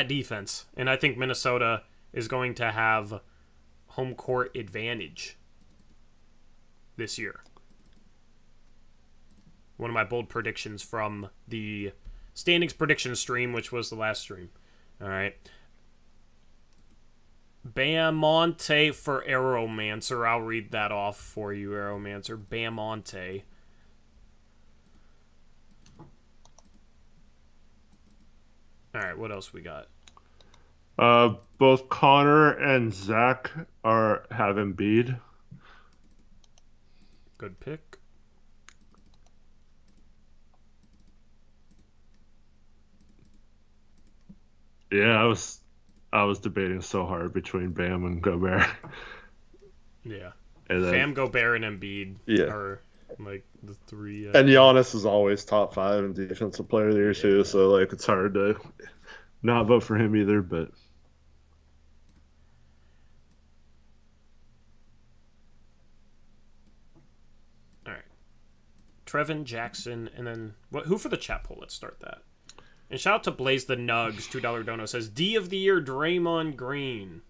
defense. And I think Minnesota is going to have home court advantage this year. One of my bold predictions from the standings prediction stream, which was the last stream. All right. Bamonte for Aeromancer. I'll read that off for you, Aeromancer. Bamonte. All right, what else we got? Both Connor and Zach have Embiid. Good pick. Yeah, I was debating so hard between Bam and Gobert. Yeah. And then, Bam, Gobert, and Embiid are like the three. And Giannis is always top 5 in Defensive Player of the Year too, so like it's hard to not vote for him either. But all right, Trevin Jackson, and then who for the chat poll? Let's start that. And shout out to Blaze the Nugs, $2 dono, says D of the Year Draymond Green.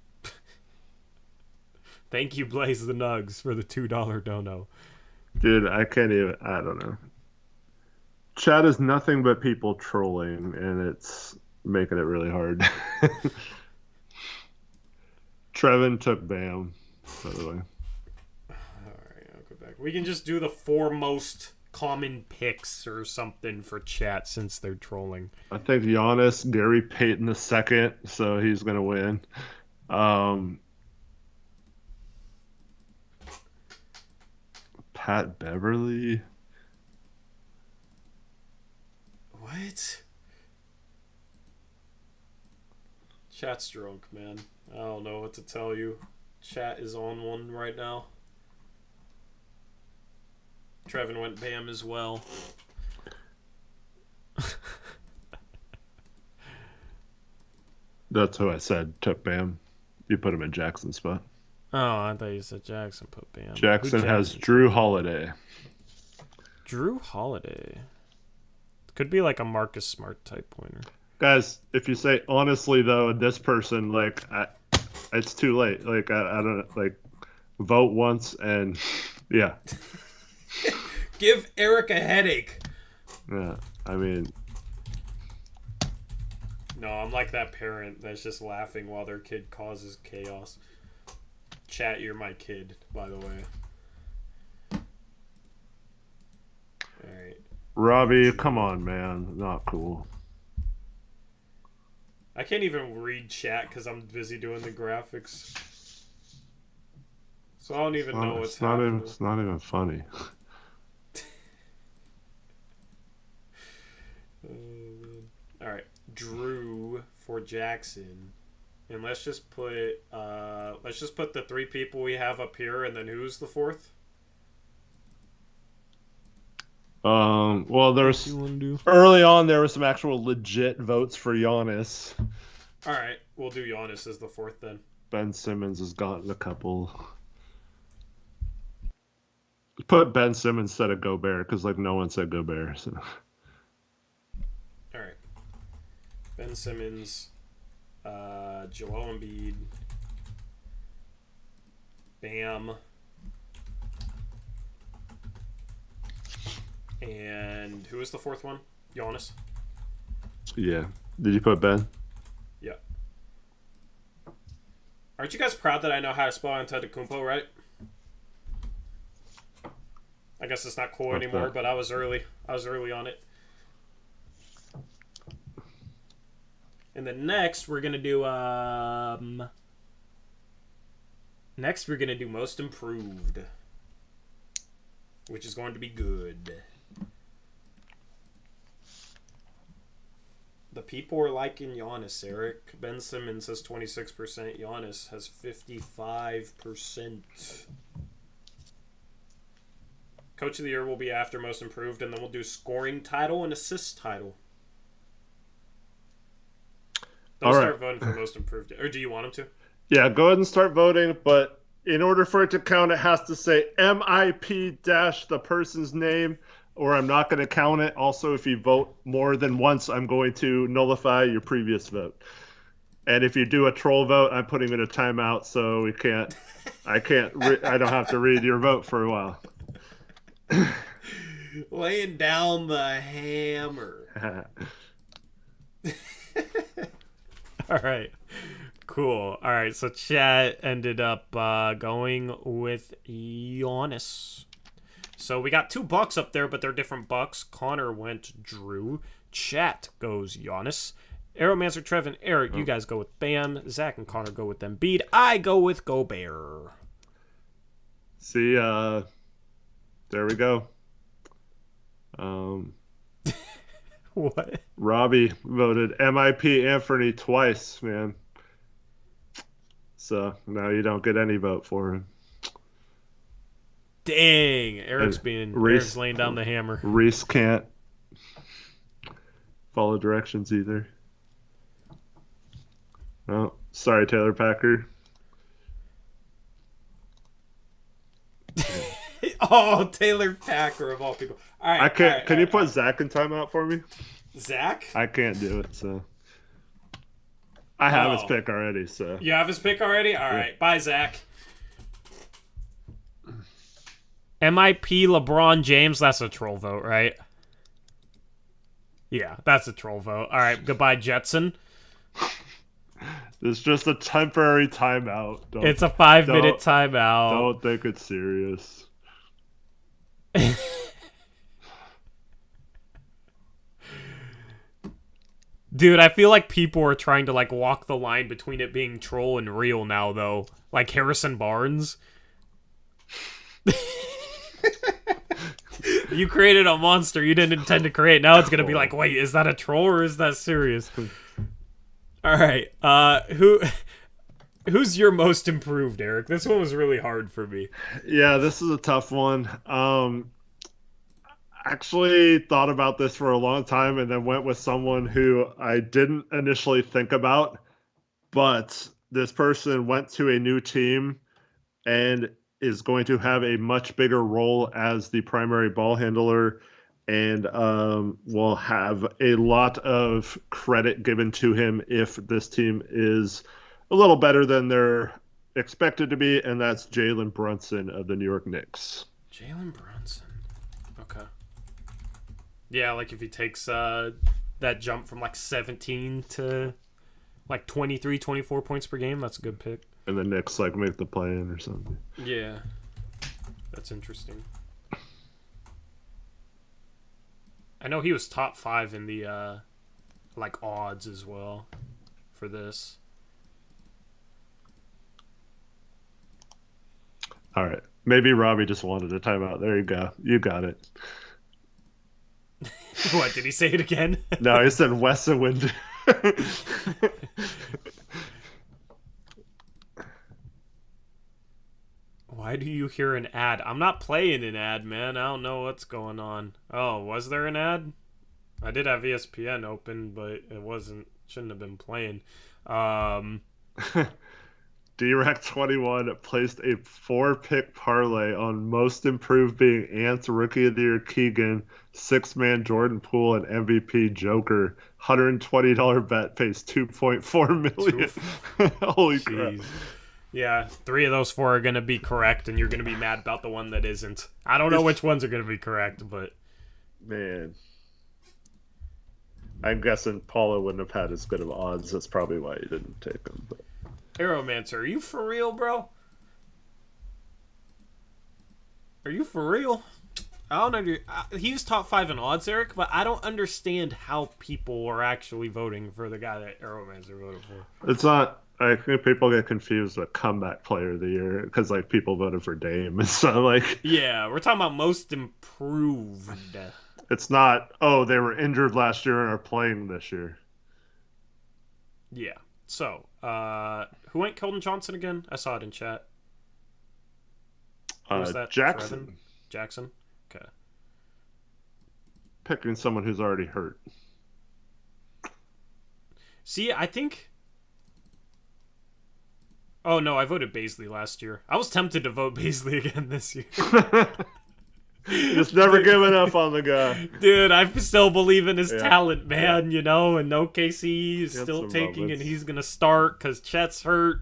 Thank you, Blaze the Nugs, for the $2 dono. Dude, I don't know. Chat is nothing but people trolling, and it's making it really hard. Trevin took Bam, by the way. Alright, I'll go back. We can just do the 4 most common picks or something for chat since they're trolling. I think Giannis, Gary Payton II, so he's going to win. Pat Beverly. What? Chat's drunk, man. I don't know what to tell you. Chat is on one right now. Trevin went Bam as well. That's who I said took Bam. You put him in Jackson's spot. Oh, I thought you said Jackson put Bam. Jackson has Drew Holiday. Drew Holiday. Could be like a Marcus Smart type pointer. Guys, if you say honestly though, this person, like, it's too late. Like, I don't like, vote once and yeah. Give Eric a headache. Yeah, I mean. No, I'm like that parent that's just laughing while their kid causes chaos. Chat, you're my kid, by the way. Alright. Robbie, come on, man. Not cool. I can't even read chat because I'm busy doing the graphics. So I don't even know what's it's not happening. even, it's not even funny. All right, Drew for Jackson, and let's just put the three people we have up here, and then who's the fourth? Well, there's early on there was some actual legit votes for Giannis. All right, we'll do Giannis as the fourth then. Ben Simmons has gotten a couple. Put Ben Simmons instead of Gobert because like no one said Gobert. So. All right, Ben Simmons, Joel Embiid, Bam, and who is the fourth one? Giannis. Yeah. Did you put Ben? Yeah. Aren't you guys proud that I know how to spell Antetokounmpo, right? I guess it's not cool anymore, but I was early. I was early on it. And then next we're gonna do most improved, which is going to be good. The people are liking Giannis, Eric. Ben Simmons has 26%. Giannis has 55%. Coach of the Year will be after most improved, and then we'll do scoring title and assist title. Don't start voting for most improved. Or do you want him to? Yeah, go ahead and start voting, but in order for it to count, it has to say MIP dash the person's name, or I'm not going to count it. Also, if you vote more than once, I'm going to nullify your previous vote. And if you do a troll vote, I'm putting it in a timeout, so I don't have to read your vote for a while. Laying down the hammer. All right. Cool. All right. So chat ended up going with Giannis. So we got 2 Bucks up there, but they're different Bucks. Connor went Drew. Chat goes Giannis. Aeromancer, Trev, and Eric, you guys go with Bam. Zach and Connor go with Embiid. I go with Gobert. See, there we go. What? Robbie voted MIP Anthony twice, man. So now you don't get any vote for him. Dang, Eric's laying down the hammer. Reese can't follow directions either. Oh, sorry, Taylor Packer. Oh, Taylor Packer of all people. All right, I can't. All right, can you put Zach in timeout for me? Zach? I can't do it. So I have his pick already. So you have his pick already. All right, bye, Zach. MIP LeBron James. That's a troll vote, right? Yeah, that's a troll vote. All right, goodbye, Jetson. It's just a temporary timeout. It's a 5-minute timeout. Don't think it's serious. Dude, I feel like people are trying to like walk the line between it being troll and real now, though. Like Harrison Barnes. You created a monster you didn't intend to create. Now it's gonna be like, wait, is that a troll or is that serious? All right, who's your most improved, Eric? This one was really hard for me. Yeah, this is a tough one. Actually thought about this for a long time and then went with someone who I didn't initially think about, but this person went to a new team and is going to have a much bigger role as the primary ball handler and will have a lot of credit given to him if this team is a little better than they're expected to be, and that's Jalen Brunson of the New York Knicks. Jalen Brunson. Okay. Yeah, like if he takes that jump from like 17 to like 23, 24 points per game, that's a good pick. And the Knicks like make the play-in or something. Yeah. That's interesting. I know he was top 5 in the like odds as well for this. All right. Maybe Robbie just wanted a timeout. There you go. You got it. What, did he say it again? No, he said Wessa Wind. Why do you hear an ad? I'm not playing an ad, man. I don't know what's going on. Oh, was there an ad? I did have ESPN open, but it wasn't. Shouldn't have been playing. DREC21 placed a 4-pick parlay on most improved being Ants, Rookie of the Year Keegan, 6-man Jordan Poole, and MVP Joker. $120 bet pays $2.4 million. Holy crap. Yeah, 3 of those 4 are going to be correct, and you're going to be mad about the one that isn't. I don't know which ones are going to be correct, but... Man. I'm guessing Paula wouldn't have had as good of odds. That's probably why you didn't take him. But... Aeromancer, are you for real, bro? Are you for real? I don't know. He was top 5 in odds, Eric, but I don't understand how people are actually voting for the guy that Aeromancer voted for. It's not... I think people get confused with comeback player of the year because like people voted for Dame and so like yeah, we're talking about most improved. It's not they were injured last year and are playing this year. Yeah. So who ain't Keldon Johnson again? I saw it in chat. Who was that? Jackson. Trevin? Jackson. Okay. Picking someone who's already hurt. See, I think. Oh, no, I voted Baisley last year. I was tempted to vote Baisley again this year. Just never giving up on the guy. Dude, I still believe in his talent, man, you know, and OKC is still taking and he's going to start because Chet's hurt.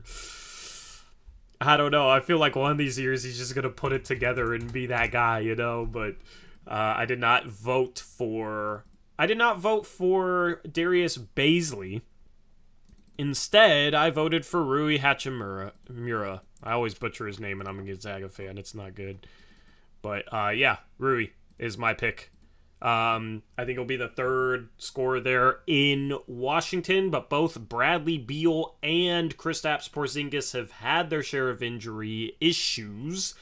I don't know. I feel like one of these years he's just going to put it together and be that guy, you know, but I did not vote for Darius Baisley. Instead, I voted for Rui Hachimura. I always butcher his name, and I'm a Gonzaga fan. It's not good. But, yeah, Rui is my pick. I think he'll be the 3rd scorer there in Washington, but both Bradley Beal and Kristaps Porzingis have had their share of injury issues.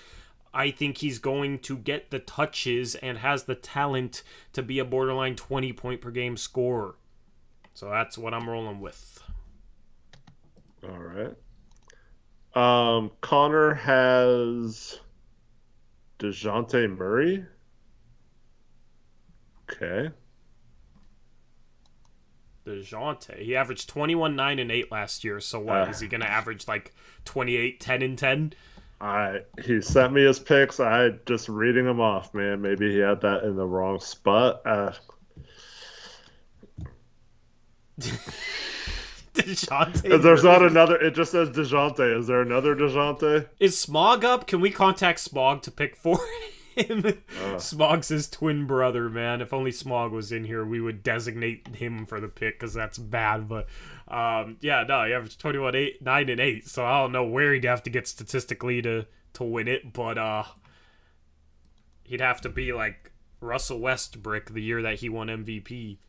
I think he's going to get the touches and has the talent to be a borderline 20-point-per-game scorer. So that's what I'm rolling with. All right. Connor has DeJounte Murray. Okay. DeJounte. He averaged 21, 9, and 8 last year. So what? Is he going to average like 28, 10, and 10? He sent me his picks. I just reading them off, man. Maybe he had that in the wrong spot. DeJounte. There's not another. It just says DeJounte. Is there another DeJounte? Is Smog up? Can we contact Smog to pick for him? Smog's his twin brother, man. If only Smog was in here, we would designate him for the pick because that's bad. But yeah, no, he averaged 21, 8, 9, and 8. So I don't know where he'd have to get statistically to win it, but he'd have to be like Russell Westbrook the year that he won MVP.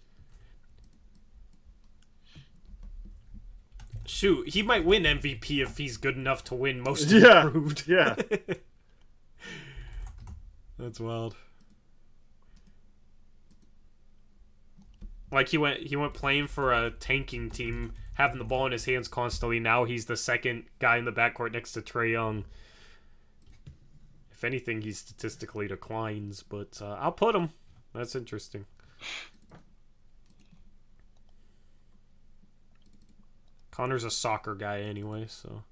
Shoot, he might win MVP if he's good enough to win most improved. Yeah. That's wild. Like he went playing for a tanking team, having the ball in his hands constantly. Now he's the second guy in the backcourt next to Trae Young. If anything, he statistically declines, but I'll put him. That's interesting. Connor's a soccer guy anyway, so.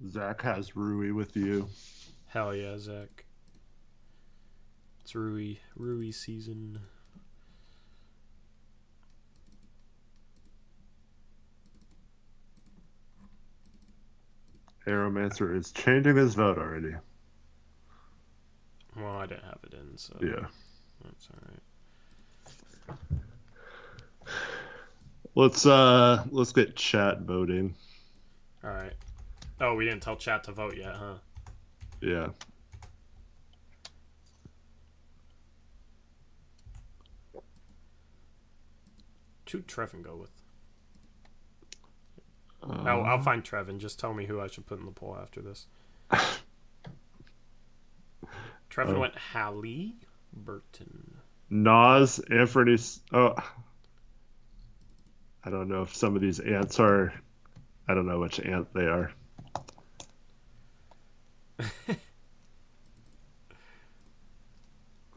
Zach has Rui with you. Hell yeah, Zach. It's Rui season. Aeromancer is changing his vote already. Well, I didn't have it in, so. Yeah. That's alright. Let's get chat voting. All right. Oh, we didn't tell chat to vote yet, huh? Yeah. Who'd Trevin go with? I'll find Trevin. Just tell me who I should put in the poll after this. Trevin went Hallie Burton. Nas, Anthony. Oh, I don't know if some of these ants are. I don't know which ant they are.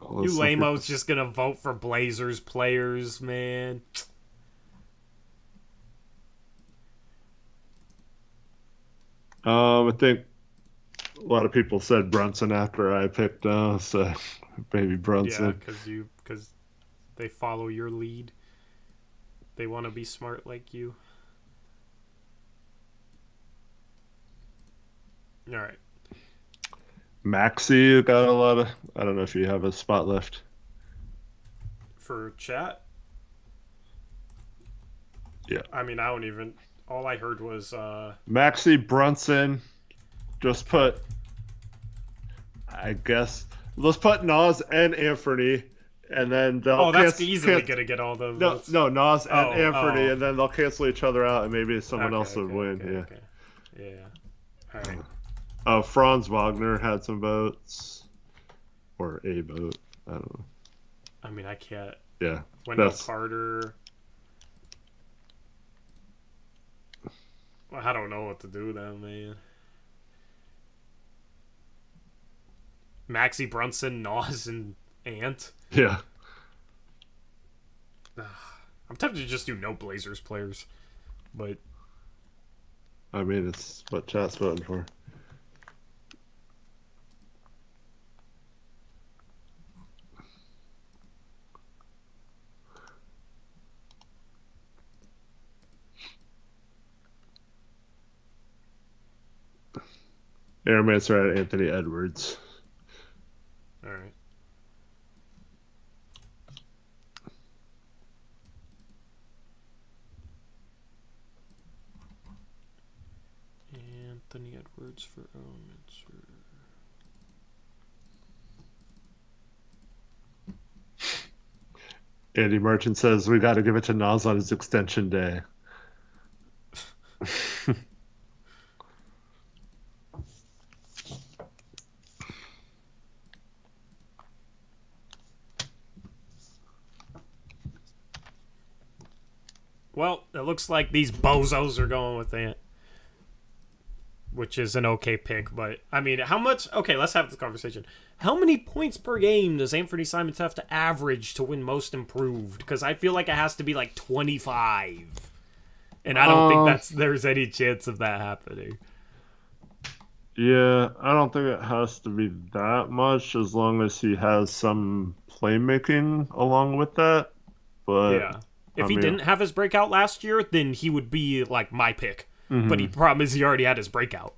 You lame-o's just gonna vote for Blazers players, man. I think a lot of people said Brunson after I picked so maybe Brunson. Yeah, because they follow your lead. They want to be smart like you. All right. Maxi got a lot of. I don't know if you have a spot left for chat. Yeah. I mean, I don't even. All I heard was Maxi, Brunson. Just put. I guess let's put Nas and Anthony, and then they'll. That's easily gonna get all the votes. No, Nas and Anthony, and then they'll cancel each other out, and maybe someone else would win. Okay. Yeah. All right. Franz Wagner had some votes, or a vote. I don't know. I mean, I can't. Yeah. Wendell Carter. Well, I don't know what to do then, man. Maxi, Brunson, Nas, and Ant. Yeah. I'm tempted to just do no Blazers players, but I mean, it's what chat's voting for. Airmancer at Anthony Edwards. All right. Anthony Edwards for Airmancer. Andy Merchant says we got to give it to Nas on his extension day. Well, it looks like these bozos are going with Ant, which is an okay pick. But, I mean, how much... Okay, let's have this conversation. How many points per game does Anthony Simons have to average to win Most Improved? Because I feel like it has to be like 25. And I don't think there's any chance of that happening. Yeah, I don't think it has to be that much as long as he has some playmaking along with that. But... Yeah. If he didn't have his breakout last year, then he would be, like, my pick. Mm-hmm. But the problem is he already had his breakout.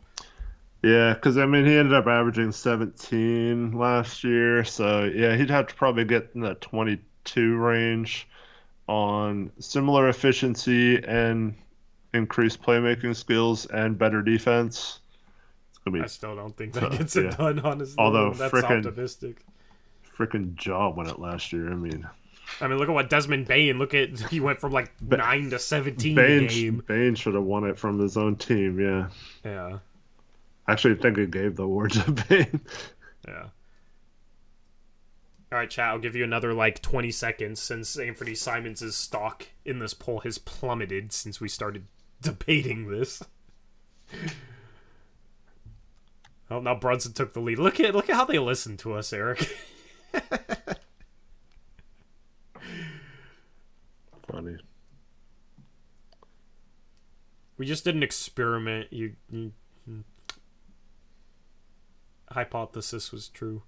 Yeah, because, I mean, he ended up averaging 17 last year. So, yeah, he'd have to probably get in that 22 range on similar efficiency and increased playmaking skills and better defense. I still don't think that gets it done, honestly. Although, that's optimistic. Freaking jaw won it last year. I mean, look at what Desmond Bain. He went from like 9 to 17 a game. Bain should have won it from his own team. Yeah. Yeah. I actually think he gave the award to Bain. Yeah. All right, chat. I'll give you another like 20 seconds since Anthony Simons' stock in this poll has plummeted since we started debating this. Oh, now Brunson took the lead. Look at how they listen to us, Eric. Funny. We just did an experiment. Hypothesis was true.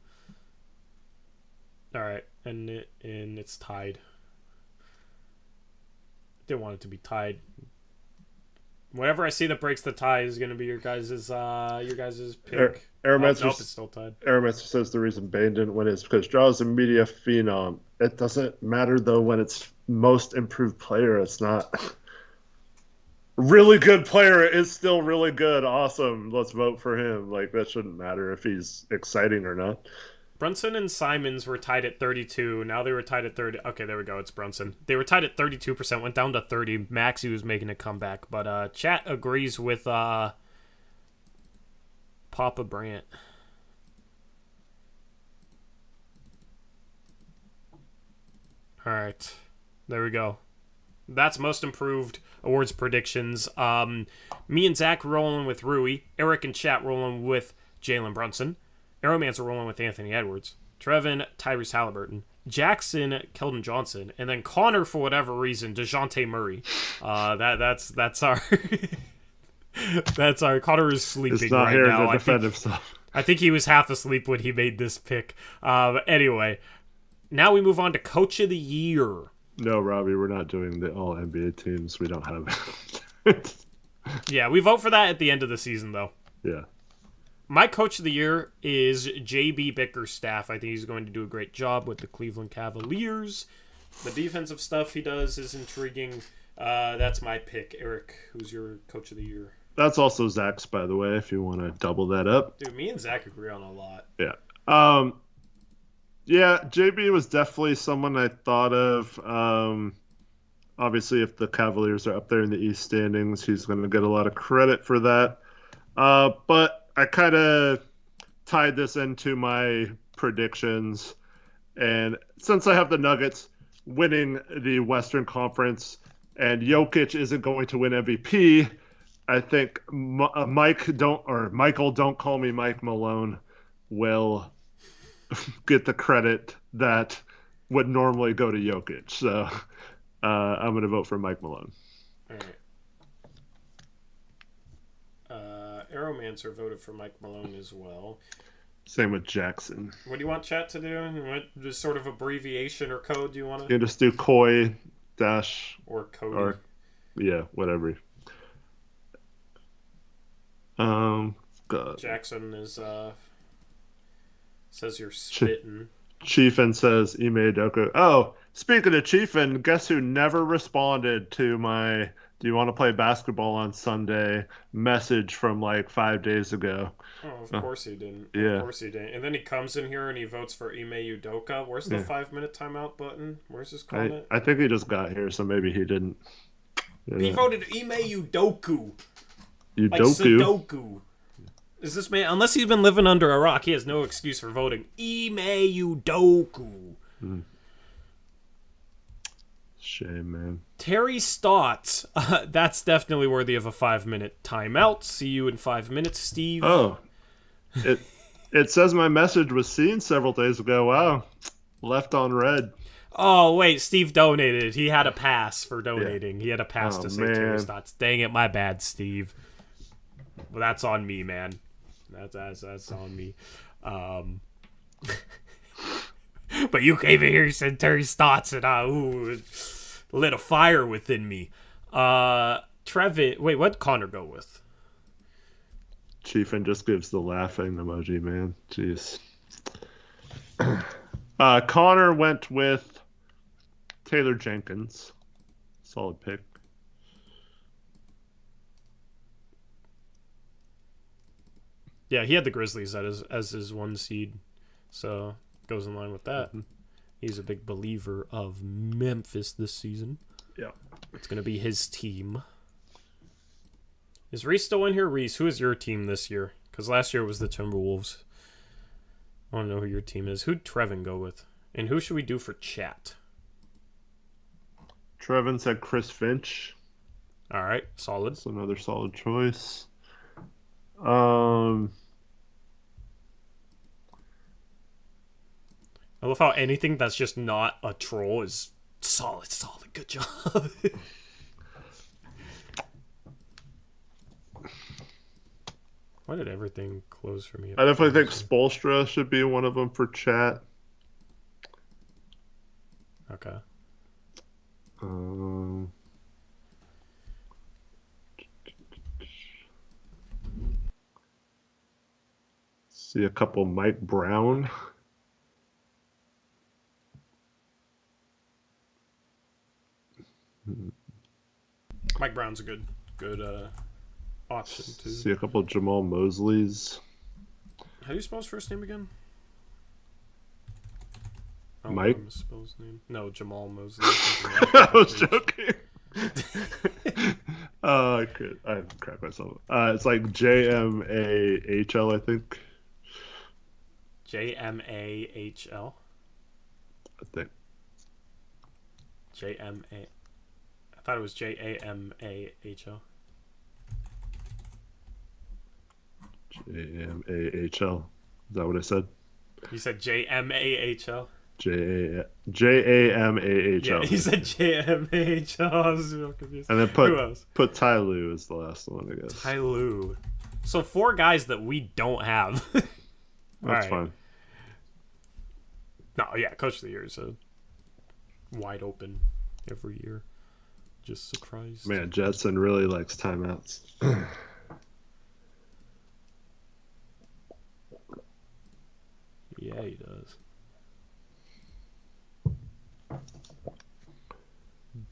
All right, and it's tied. Didn't want it to be tied. Whatever I see that breaks the tie is going to be your guys' pick. Nope, it's still tied. Airmaster says the reason Bain didn't win is because Jaw's a media phenom. It doesn't matter, though, when it's most improved player. It's not. Really good player is still really good. Awesome. Let's vote for him. Like, that shouldn't matter if he's exciting or not. Brunson and Simons were tied at 32. Now they were tied at 30. Okay, there we go. It's Brunson. They were tied at 32%. Went down to 30. Maxey was making a comeback. But chat agrees with Papa Brant. All right. There we go. That's most improved awards predictions. Me and Zach rolling with Rui. Eric and chat rolling with Jalen Brunson. Aeromancer rolling with Anthony Edwards. Trevin, Tyrese Halliburton. Jackson, Keldon Johnson. And then Connor, for whatever reason, DeJounte Murray. That's our... that's our... Connor is sleeping It's not right here now. to defend himself. I think he was half asleep when he made this pick. Anyway, now we move on to Coach of the Year. No, Robbie, we're not doing the all NBA teams. We don't have it. Yeah, we vote for that at the end of the season, though. Yeah. My Coach of the Year is J.B. Bickerstaff. I think he's going to do a great job with the Cleveland Cavaliers. The defensive stuff he does is intriguing. That's my pick. Eric, who's your Coach of the Year? That's also Zach's, by the way, if you want to double that up. Dude, me and Zach agree on a lot. Yeah. Yeah, JB was definitely someone I thought of. Obviously, if the Cavaliers are up there in the East standings, he's going to get a lot of credit for that. But I kind of tied this into my predictions. And since I have the Nuggets winning the Western Conference and Jokic isn't going to win MVP, I think Michael, don't call me Mike Malone, will get the credit that would normally go to Jokic. So I'm going to vote for Mike Malone. All right. Aeromancer voted for Mike Malone as well. Same with Jackson. What do you want chat to do? What just sort of abbreviation or code do you want to? You just do Koi dash or Cody. Or yeah, whatever. God. Jackson is says you're spitting. Chiefin says Ime Udoka. Oh, speaking of Chiefin, guess who never responded to my "Do you want to play basketball on Sunday" message from like 5 days ago? Oh, of course he didn't. Yeah. Of course he didn't. And then he comes in here and he votes for Ime Udoka. Where's the 5-minute timeout button? Where's his comment? I think he just got here, so maybe he didn't. He voted Ime Udoka. Udoku. Like Sudoku. Is this man, unless he's been living under a rock, he has no excuse for voting Ime Udoka. Shame, man. Terry Stotts. That's definitely worthy of a 5-minute timeout. See you in 5 minutes, Steve. Oh. It says my message was seen several days ago. Wow. Left on red. Oh, wait. Steve donated. He had a pass for donating. Yeah. He had a pass to say Terry Stotts. Dang it. My bad, Steve. Well, that's on me, man. That's on me. But you came in here, you said Terry Stotts, and lit a fire within me. Trevin, wait, what'd Connor go with? Chiefin just gives the laughing emoji, man. Jeez. Connor went with Taylor Jenkins. Solid pick. Yeah, he had the Grizzlies as his 1 seed, so goes in line with that. Mm-hmm. He's a big believer of Memphis this season. Yeah. It's going to be his team. Is Reese still in here? Reese, who is your team this year? Because last year it was the Timberwolves. I want to know who your team is. Who'd Trevin go with? And who should we do for chat? Trevin said Chris Finch. All right, solid. That's another solid choice. I love how anything that's just not a troll is solid. Good job. Why did everything close for me? I definitely think Spoelstra should be one of them for chat. Okay. See a couple Mike Brown. Mike Brown's a good option too. See a couple Jamal Mosleys. How do you spell his first name again? Oh, Mike? I misspelled his name. No, Jamal Mosley. I was joking. I cracked myself. It's like JMAHL, I think. JMAHL. I think. JMA. I thought it was JAMAHL. JMAHL. Is that what I said? You said JMAHL. JAMAHL. Yeah, he said JMAHL. I was real confused. And then Who else? put Ty Lue as the last one, I guess. Ty Lue. So 4 guys that we don't have. That's fine. No, yeah, Coach of the Year is a wide open every year. Just surprised. Man, Jetson really likes timeouts. Yeah, he does.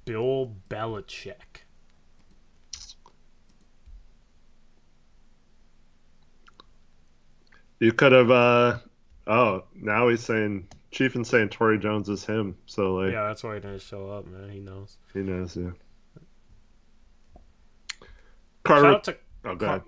Bill Belichick. You could have. Now he's saying Chief and saying Torrey Jones is him. So like, Yeah, that's why he didn't show up, man. He knows. he knows. Yeah. Shout Carter. out to Go ahead.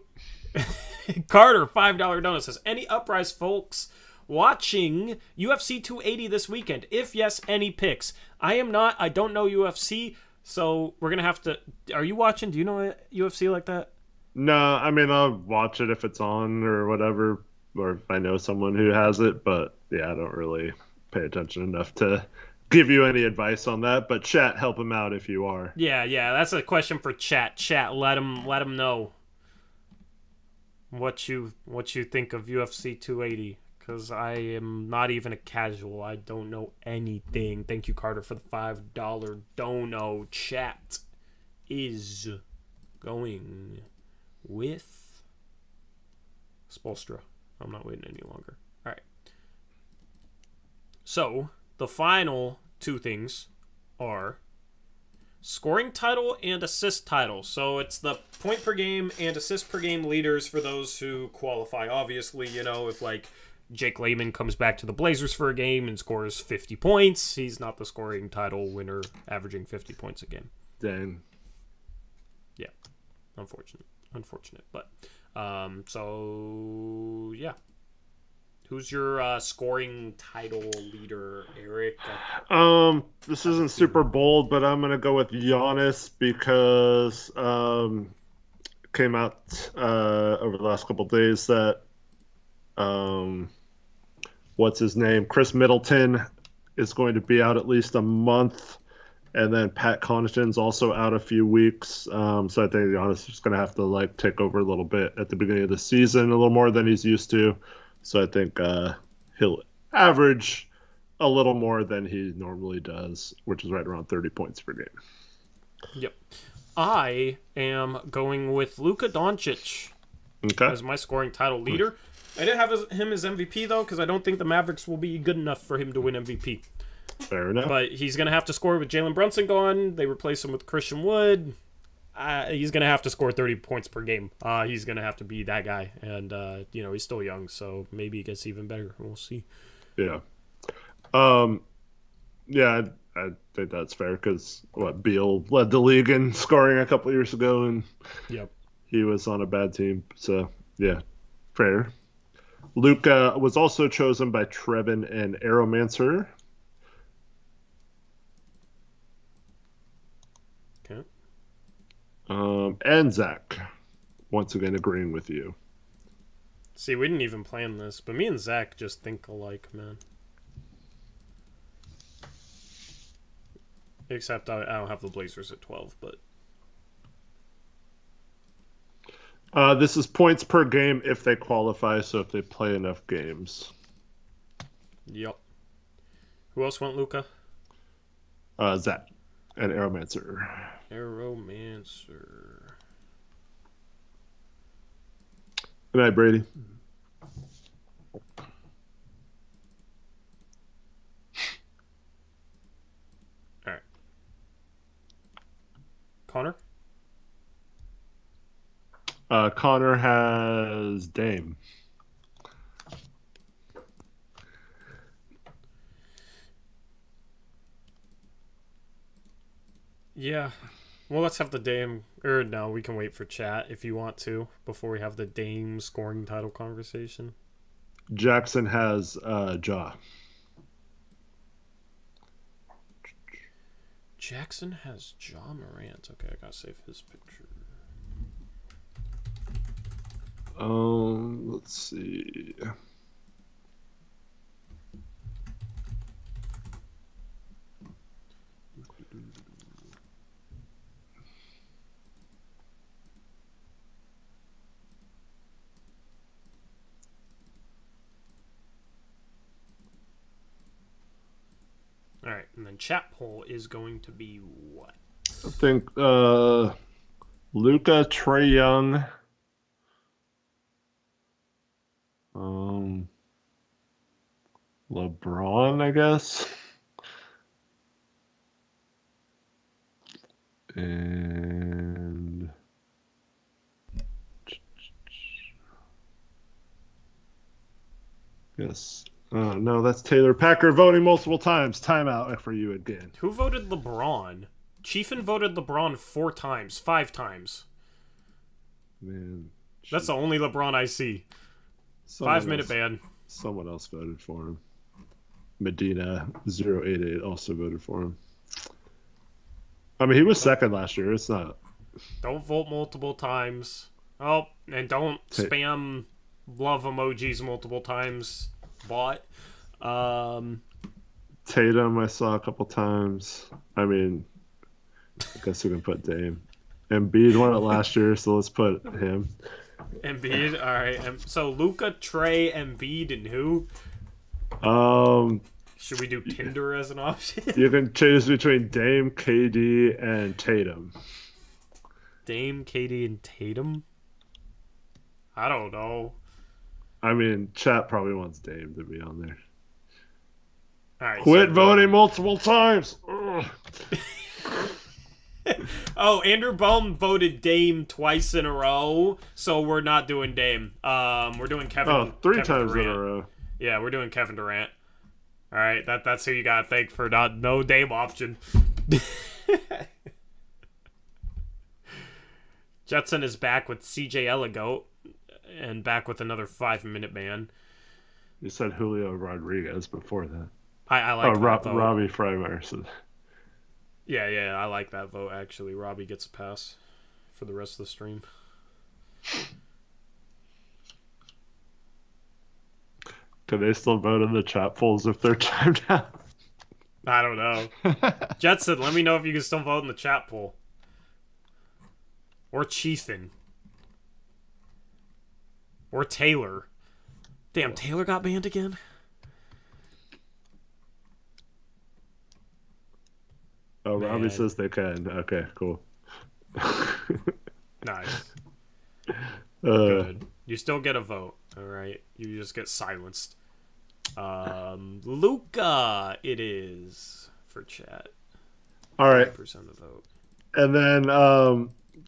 Carter, $5 donut says, any Uprise folks watching UFC 280 this weekend? If yes, any picks? I am not. I don't know UFC, so we're going to have to... Are you watching? Do you know UFC like that? No, I mean I'll watch it if it's on or whatever, or if I know someone who has it. But yeah, I don't really pay attention enough to give you any advice on that. But chat, help him out if you are. Yeah, that's a question for chat. Chat, let him know what you think of UFC 280, because I am not even a casual. I don't know anything. Thank you, Carter, for the $5 dono. Chat is going with Spolstra. I'm not waiting any longer. All right. So the final 2 things are scoring title and assist title. So it's the point per game and assist per game leaders for those who qualify. Obviously, if like Jake Layman comes back to the Blazers for a game and scores 50 points, he's not the scoring title winner averaging 50 points a game. Dang. Yeah. Unfortunate. But so yeah. Who's your scoring title leader, Eric? This isn't super bold, but I'm gonna go with Giannis because came out over the last couple of days that what's his name? Chris Middleton is going to be out at least a month, and then Pat Connaughton's also out a few weeks. So I think Giannis is gonna have to take over a little bit at the beginning of the season, a little more than he's used to. So I think he'll average a little more than he normally does, which is right around 30 points per game. Yep. I am going with Luka Doncic as my scoring title leader. I didn't have him as MVP, though, because I don't think the Mavericks will be good enough for him to win MVP. Fair enough. But he's going to have to score with Jalen Brunson gone. They replace him with Christian Wood. He's going to have to score 30 points per game. He's going to have to be that guy. And, he's still young, so maybe he gets even better. We'll see. Yeah. Yeah, I think that's fair because, Beal led the league in scoring a couple years ago, and he was on a bad team. So, yeah, fair. Luka was also chosen by Trevin and Aeromancer. Okay. And Zach, once again agreeing with you. See, we didn't even plan this, but me and Zach just think alike, man. Except I don't have the Blazers at 12, but... This is points per game if they qualify, so if they play enough games. Yep. Who else went Luka? Zach and Aeromancer. Aeromancer. Good night, Brady. All right. Connor? Connor has Dame. Yeah. Well, let's have the Dame. Or no, we can wait for chat if you want to before we have the Dame scoring title conversation. Jackson has Jaw. Jackson has John Morant. Okay, I gotta save his picture. Let's see. All right, and then chat poll is going to be what? I think Luka, Trae Young, LeBron, I guess, and yes. No, that's Taylor Packer voting multiple times. Timeout for you again. Who voted LeBron? Chiefin voted LeBron 4 times, 5 times. Man, That's the only LeBron I see. 5-minute ban. Someone else voted for him. Medina 088 also voted for him. I mean, he was second last year. It's not. Don't vote multiple times. Oh, and don't spam love emojis multiple times. Bot. Tatum, I saw a couple times. I mean, I guess we can put Dame. Embiid won it last year, so let's put him. Embiid, all right. So Luka, Trae, Embiid, and who? Should we do Tinder as an option? You can choose between Dame, KD, and Tatum. Dame, KD, and Tatum? I don't know. I mean, chat probably wants Dame to be on there. All right, Quit voting multiple times. Oh, Andrew Bowman voted Dame twice in a row, so we're not doing Dame. We're doing Kevin. Oh, three Kevin times Durant. in a row. Yeah, we're doing Kevin Durant. All right, that's who you gotta thank for no Dame option. Jetson is back with CJ Elagoat and back with another 5-minute ban. You said Julio Rodriguez before that. I like that vote. Robbie Freimeyer. Yeah, I like that vote, actually. Robbie gets a pass for the rest of the stream. Can they still vote in the chat polls if they're timed out? I don't know. Jetson, let me know if you can still vote in the chat poll. Or Chiefin. Or Taylor. Damn, Taylor got banned again? Oh, Robbie says they can. Okay, cool. Nice. Good. You still get a vote, alright? You just get silenced. Luka, it is for chat. All right. 5% of the vote. And then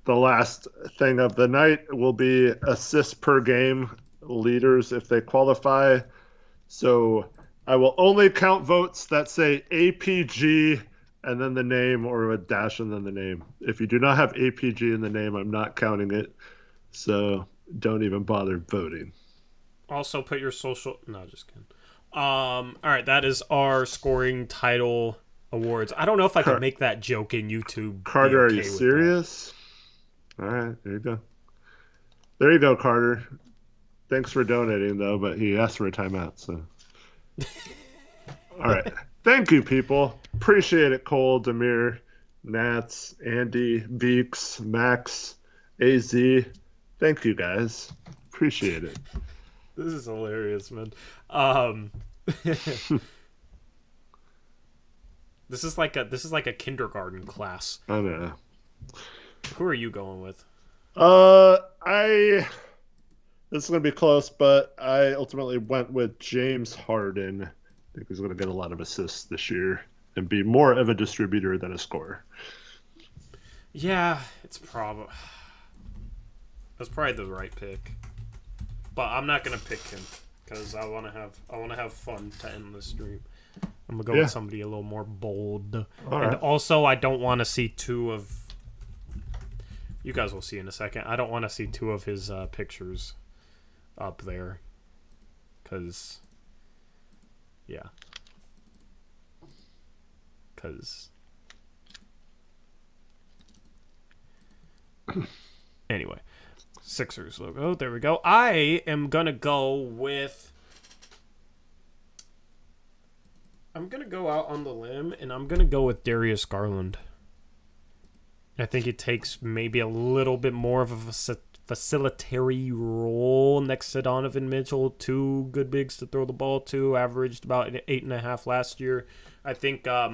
the last thing of the night will be assists per game leaders if they qualify. So I will only count votes that say APG and then the name, or a dash and then the name. If you do not have APG in the name, I'm not counting it. So don't even bother voting. Also put your social... No, just kidding. All right, that is our scoring title awards. I don't know if I could make that joke in YouTube. Carter, are you serious? All right, there you go. There you go, Carter. Thanks for donating, though, but he asked for a timeout, so. All right. Thank you, people. Appreciate it, Cole, Demir, Nats, Andy, Beeks, Max, AZ. Thank you, guys. Appreciate it. This is hilarious, man. This is like a kindergarten class. I know. Who are you going with? This is gonna be close, but I ultimately went with James Harden. I think he's gonna get a lot of assists this year and be more of a distributor than a scorer. Yeah, that's probably the right pick. But I'm not gonna pick him because I want to have fun to end the stream. I'm going to go Yeah. with somebody a little more bold. All And right. also, I don't want to see two of... You guys will see in a second. I don't want to see two of his pictures up there. Because... Yeah. Because... Anyway. Sixers logo. There we go. I am going to go with... I'm going to go out on the limb, and I'm going to go with Darius Garland. I think it takes maybe a little bit more of a facilitary role next to Donovan Mitchell. 2 good bigs to throw the ball to. Averaged about 8.5 last year. I think, I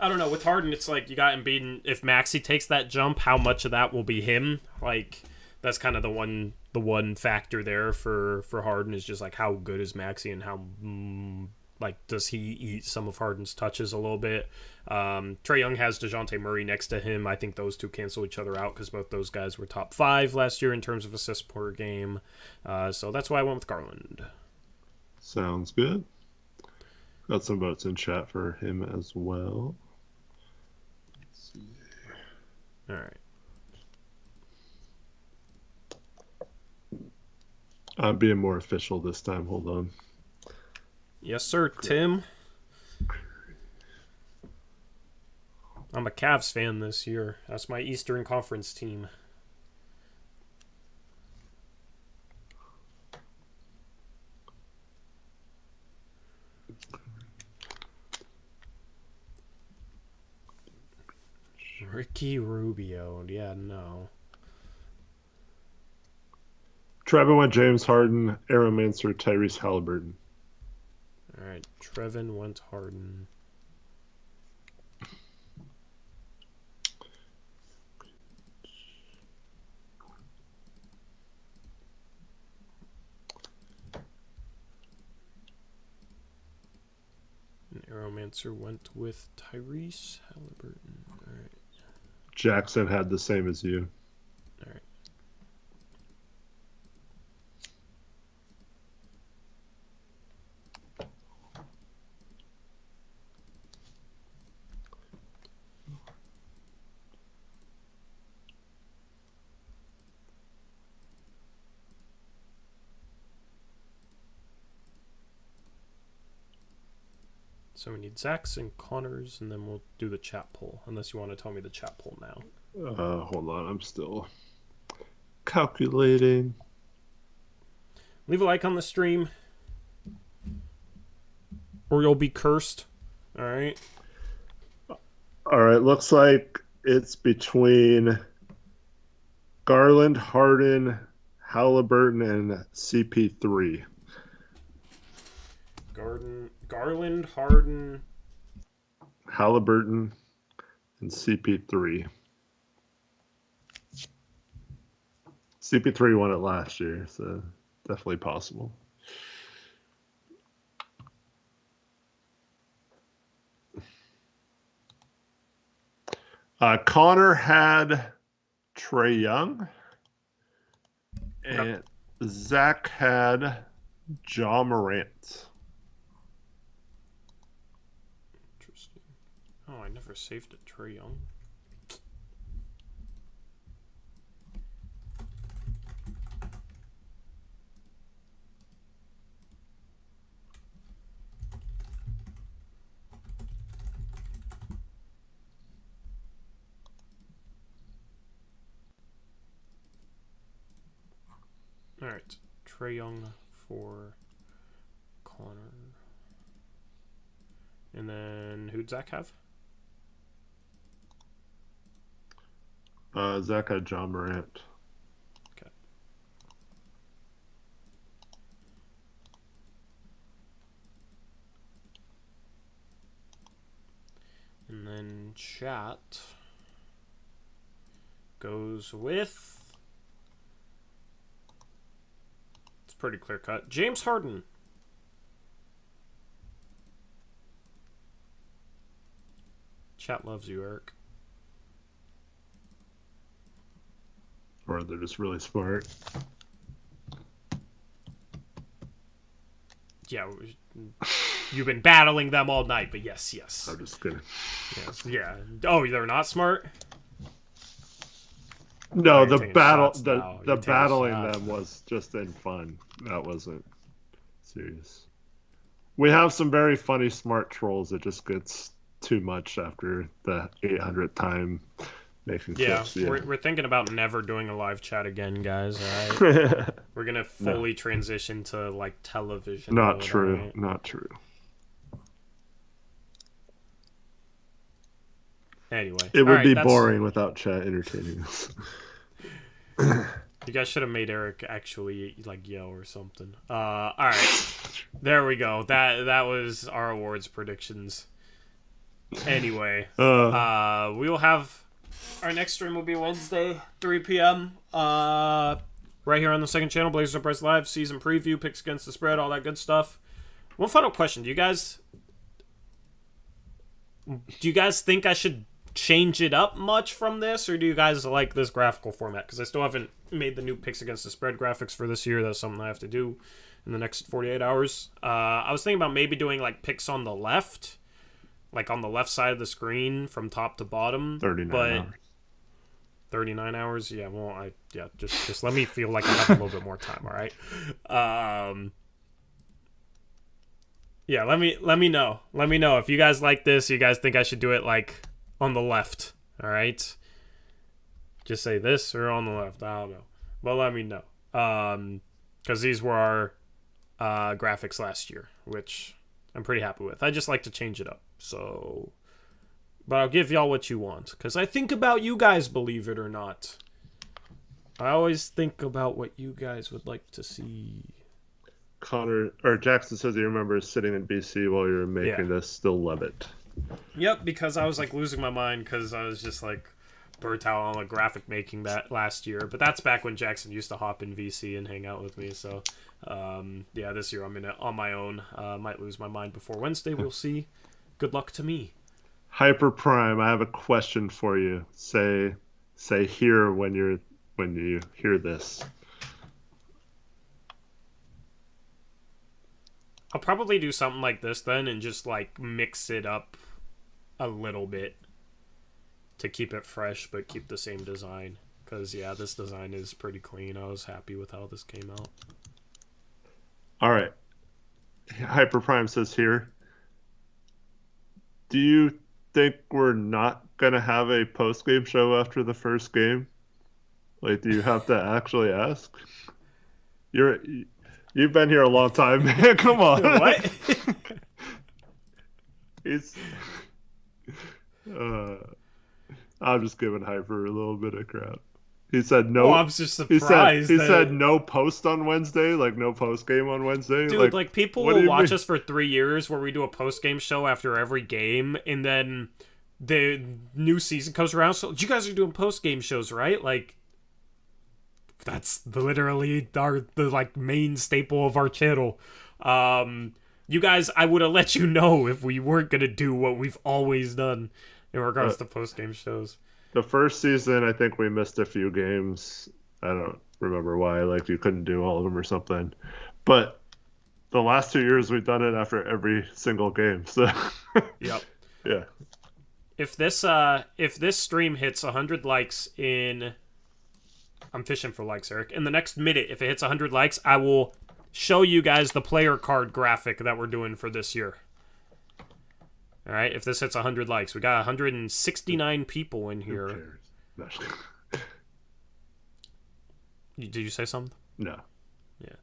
don't know. With Harden, it's like you got Embiid. If Maxey takes that jump, how much of that will be him? Like, that's kind of the one factor there for Harden is just like how good is Maxey and how... Like, does he eat some of Harden's touches a little bit? Trae Young has DeJounte Murray next to him. I think those two cancel each other out because both those guys were top 5 last year in terms of assists per game. So that's why I went with Garland. Sounds good. Got some votes in chat for him as well. Let's see. All right. I'm being more official this time. Hold on. Yes, sir, Tim. I'm a Cavs fan this year. That's my Eastern Conference team. Ricky Rubio. Yeah, no. Trevin went James Harden, Aaron Mansour, Tyrese Halliburton. All right, Trevin went Harden. And Aromancer went with Tyrese Halliburton. All right. Jackson had the same as you. All right. So we need Zach's and Connor's, and then we'll do the chat poll. Unless you want to tell me the chat poll now. Hold on, I'm still calculating. Leave a like on the stream, or you'll be cursed. All right. All right, looks like it's between Garland, Harden, Halliburton, and CP3. Garland, Harden, Halliburton, and CP3. CP3 won it last year, so definitely possible. Connor had Trae Young, and Zach had Ja Morant. Interesting. Oh, I never saved it. Trae Young. All right, Trae Young for Connor. And then who'd Zach have? Zach had Ja Morant. Okay. And then chat goes with... It's pretty clear cut. James Harden. Chat loves you, Eric. Or they're just really smart. yeah, you've been battling them all night, but yes. I'm just kidding. Yes, yeah. Oh, they're not smart? No, you're the taking battle, shots now. You're the taking battling shots. them was just in fun. That wasn't serious. We have some very funny smart trolls. It just gets too much after the 800th time making clips. Yeah, we're thinking about never doing a live chat again, guys. All right, we're gonna fully transition to like television. Not mode, true. right? Not true. Anyway, It would right, be boring without chat entertaining us. You guys should have made Eric actually like yell or something. All right, there we go. That was our awards predictions. Anyway, we will have our next stream will be Wednesday, 3 p.m. Right here on the second channel, Blazers Uprise Live, season preview, picks against the spread, all that good stuff. One final question: Do you guys think I should change it up much from this, or do you guys like this graphical format? Because I still haven't made the new picks against the spread graphics for this year. That's something I have to do in the next 48 hours. I was thinking about maybe doing like picks on the left, like on the left side of the screen from top to bottom. 39 hours. 39 hours. Yeah. Well, just let me feel like I have a little bit more time. All right. Yeah. Let me know. Let me know if you guys like this. You guys think I should do it like on the left. All right. Just say this or on the left. I don't know. But let me know. Because these were our graphics last year, which I'm pretty happy with. I just like to change it up. So, but I'll give y'all what you want. Because I think about you guys, believe it or not. I always think about what you guys would like to see. Jackson says he remembers sitting in BC while you were making this. Still love it. Yep, because I was like losing my mind because I was just like burnt out on like graphic making that last year. But that's back when Jackson used to hop in VC and hang out with me. So this year I'm in it on my own. Might lose my mind before Wednesday. We'll see. Good luck to me. Hyper Prime, I have a question for you. Say here when you hear this. I'll probably do something like this then and just like mix it up a little bit to keep it fresh but keep the same design. Because, this design is pretty clean. I was happy with how this came out. All right. Hyper Prime says here, do you think we're not going to have a post-game show after the first game? Like, do you have to actually ask? You've been here a long time, man. Come on. What? I'm just giving Hyper a little bit of crap. He said no. Oh, I'm just surprised. He said no post on Wednesday, like no post game on Wednesday. Dude, like people will watch us for 3 years where we do a post game show after every game, and then the new season comes around. So you guys are doing post game shows, right? Like that's literally the like main staple of our channel. You guys, I would have let you know if we weren't gonna do what we've always done in regards to post game shows. The first season, I think we missed a few games. I don't remember why. Like you couldn't do all of them or something. But the last 2 years, we've done it after every single game. So yep. Yeah. If this stream hits 100 likes in, I'm fishing for likes, Eric. In the next minute, if it hits 100 likes, I will show you guys the player card graphic that we're doing for this year. All right, if this hits 100 likes, we got 169 people in here. Did you say something? No. Yeah.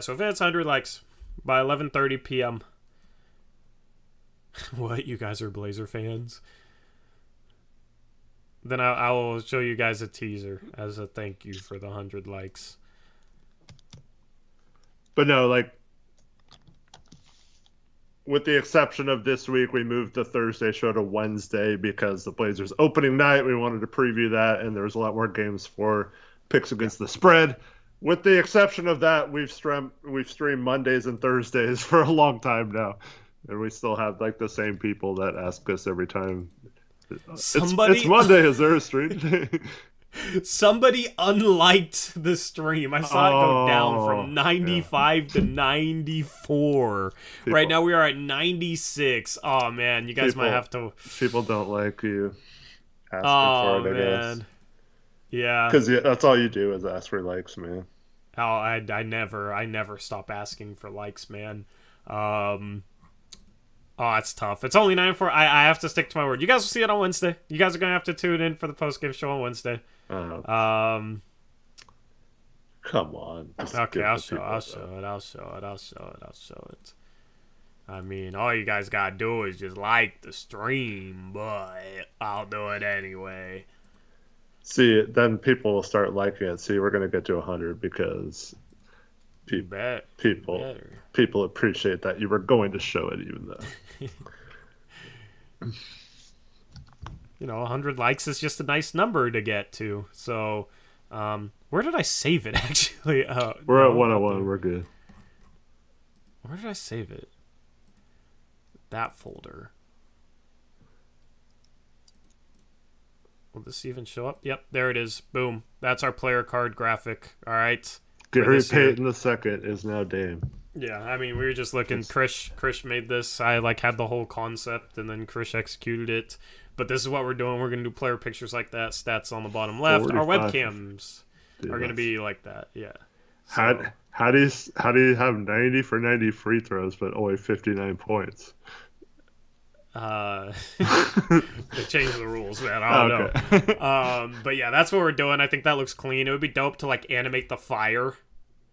So if it hits 100 likes by 11:30 p.m. What? You guys are Blazer fans? Then I will show you guys a teaser as a thank you for the 100 likes. But no, like, with the exception of this week, we moved the Thursday show to Wednesday because the Blazers opening night, we wanted to preview that, and there was a lot more games for picks against the spread. With the exception of that, we've streamed Mondays and Thursdays for a long time now, and we still have like the same people that ask us every time. Somebody, it's Monday. Is there a stream today? Somebody unliked the stream. I saw it go down from Oh, 95 to 94. People- Right now we are at 96. Oh man, you guys might have to. People don't like you asking Oh for it, I guess. man, yeah. Because that's all you do is ask for likes, man. Oh, I never stop asking for likes, man. Oh, it's tough. It's only 9-4. I have to stick to my word. You guys will see it on Wednesday. You guys are gonna have to tune in for the post game show on Wednesday. Come on. Just Okay, give I'll the show people it. I mean, all you guys gotta do is just like the stream, but I'll do it anyway. See, then people will start liking it. See, we're gonna get to 100 because people appreciate that you were going to show it, even though. 100 likes is just a nice number to get to. So, where did I save it, actually? We're at 101. We're good. Where did I save it? That folder. Will this even show up? Yep, there it is. Boom. That's our player card graphic. All right. Gary Payton II is now Dame. Yeah, I mean, we were just looking. Krish made this. I had the whole concept, and then Krish executed it. But this is what we're doing. We're gonna do player pictures like that. Stats on the bottom left. Our webcams are gonna be like that. Yeah. So, how do you have 90 for 90 free throws but only 59 points? they changed the rules, man. I don't know. But yeah, that's what we're doing. I think that looks clean. It would be dope to animate the fire,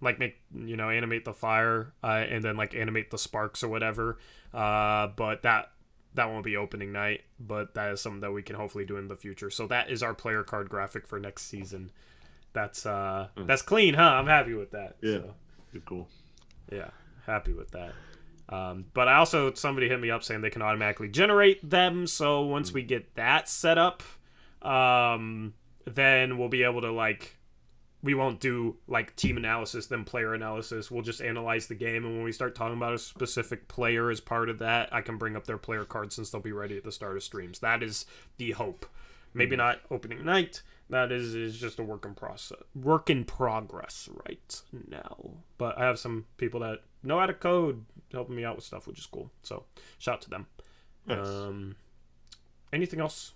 animate the fire, and then animate the sparks or whatever. But that won't be opening night. But that is something that we can hopefully do in the future. So that is our player card graphic for next season. That's clean, huh? I'm happy with that. Yeah, so. You're cool. Yeah, happy with that. But I also, somebody hit me up saying they can automatically generate them. So once we get that set up, then we'll be able to we won't do team analysis, then player analysis. We'll just analyze the game. And when we start talking about a specific player as part of that, I can bring up their player card since they'll be ready at the start of streams. That is the hope. Maybe not opening night. That is just a work in progress right now. But I have some people that know how to code helping me out with stuff, which is cool. So shout out to them. Nice. Anything else?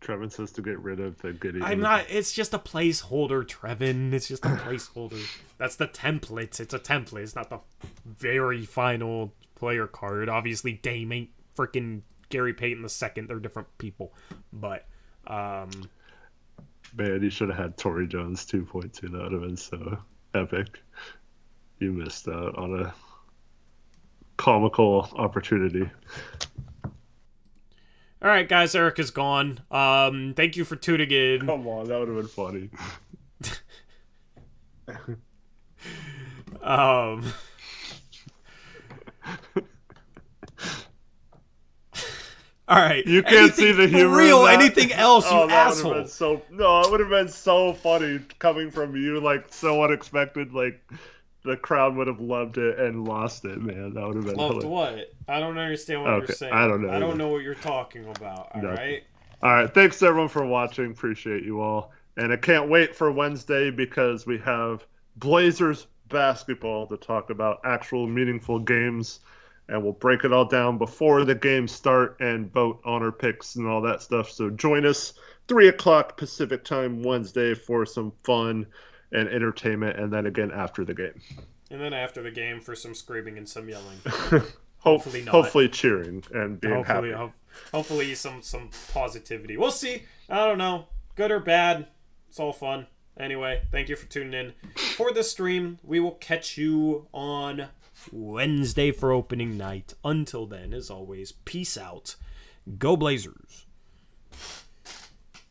Trevin says to get rid of the goodie. I'm not. It's just a placeholder, Trevin. It's just a placeholder. That's the template. It's a template. It's not the very final player card. Obviously, Dame ain't freaking Gary Payton II. They're different people. But man, you should have had Torrey Jones 2.2. That would have been so epic. You missed out on a comical opportunity. All right, guys, Eric is gone. Thank you for tuning in. Come on, that would have been funny. All right. You can't see the humor. For real, in that. Anything else, you asshole. It would have been so funny coming from you, so unexpected. The crowd would have loved it and lost it, man. That would have been loved what? I don't understand what you're saying. I don't know. I don't know what you're talking about. All right. All right. Thanks everyone for watching. Appreciate you all, and I can't wait for Wednesday because we have Blazers basketball to talk about, actual meaningful games. And we'll break it all down before the games start and vote on our picks and all that stuff. So join us 3 o'clock Pacific time Wednesday for some fun and entertainment. And then again after the game. And then after the game for some screaming and some yelling. Hopefully not. Hopefully cheering and being happy. Hopefully some positivity. We'll see. I don't know. Good or bad. It's all fun. Anyway, thank you for tuning in for the stream. We will catch you on Wednesday for opening night. Until then, as always, peace out. Go Blazers.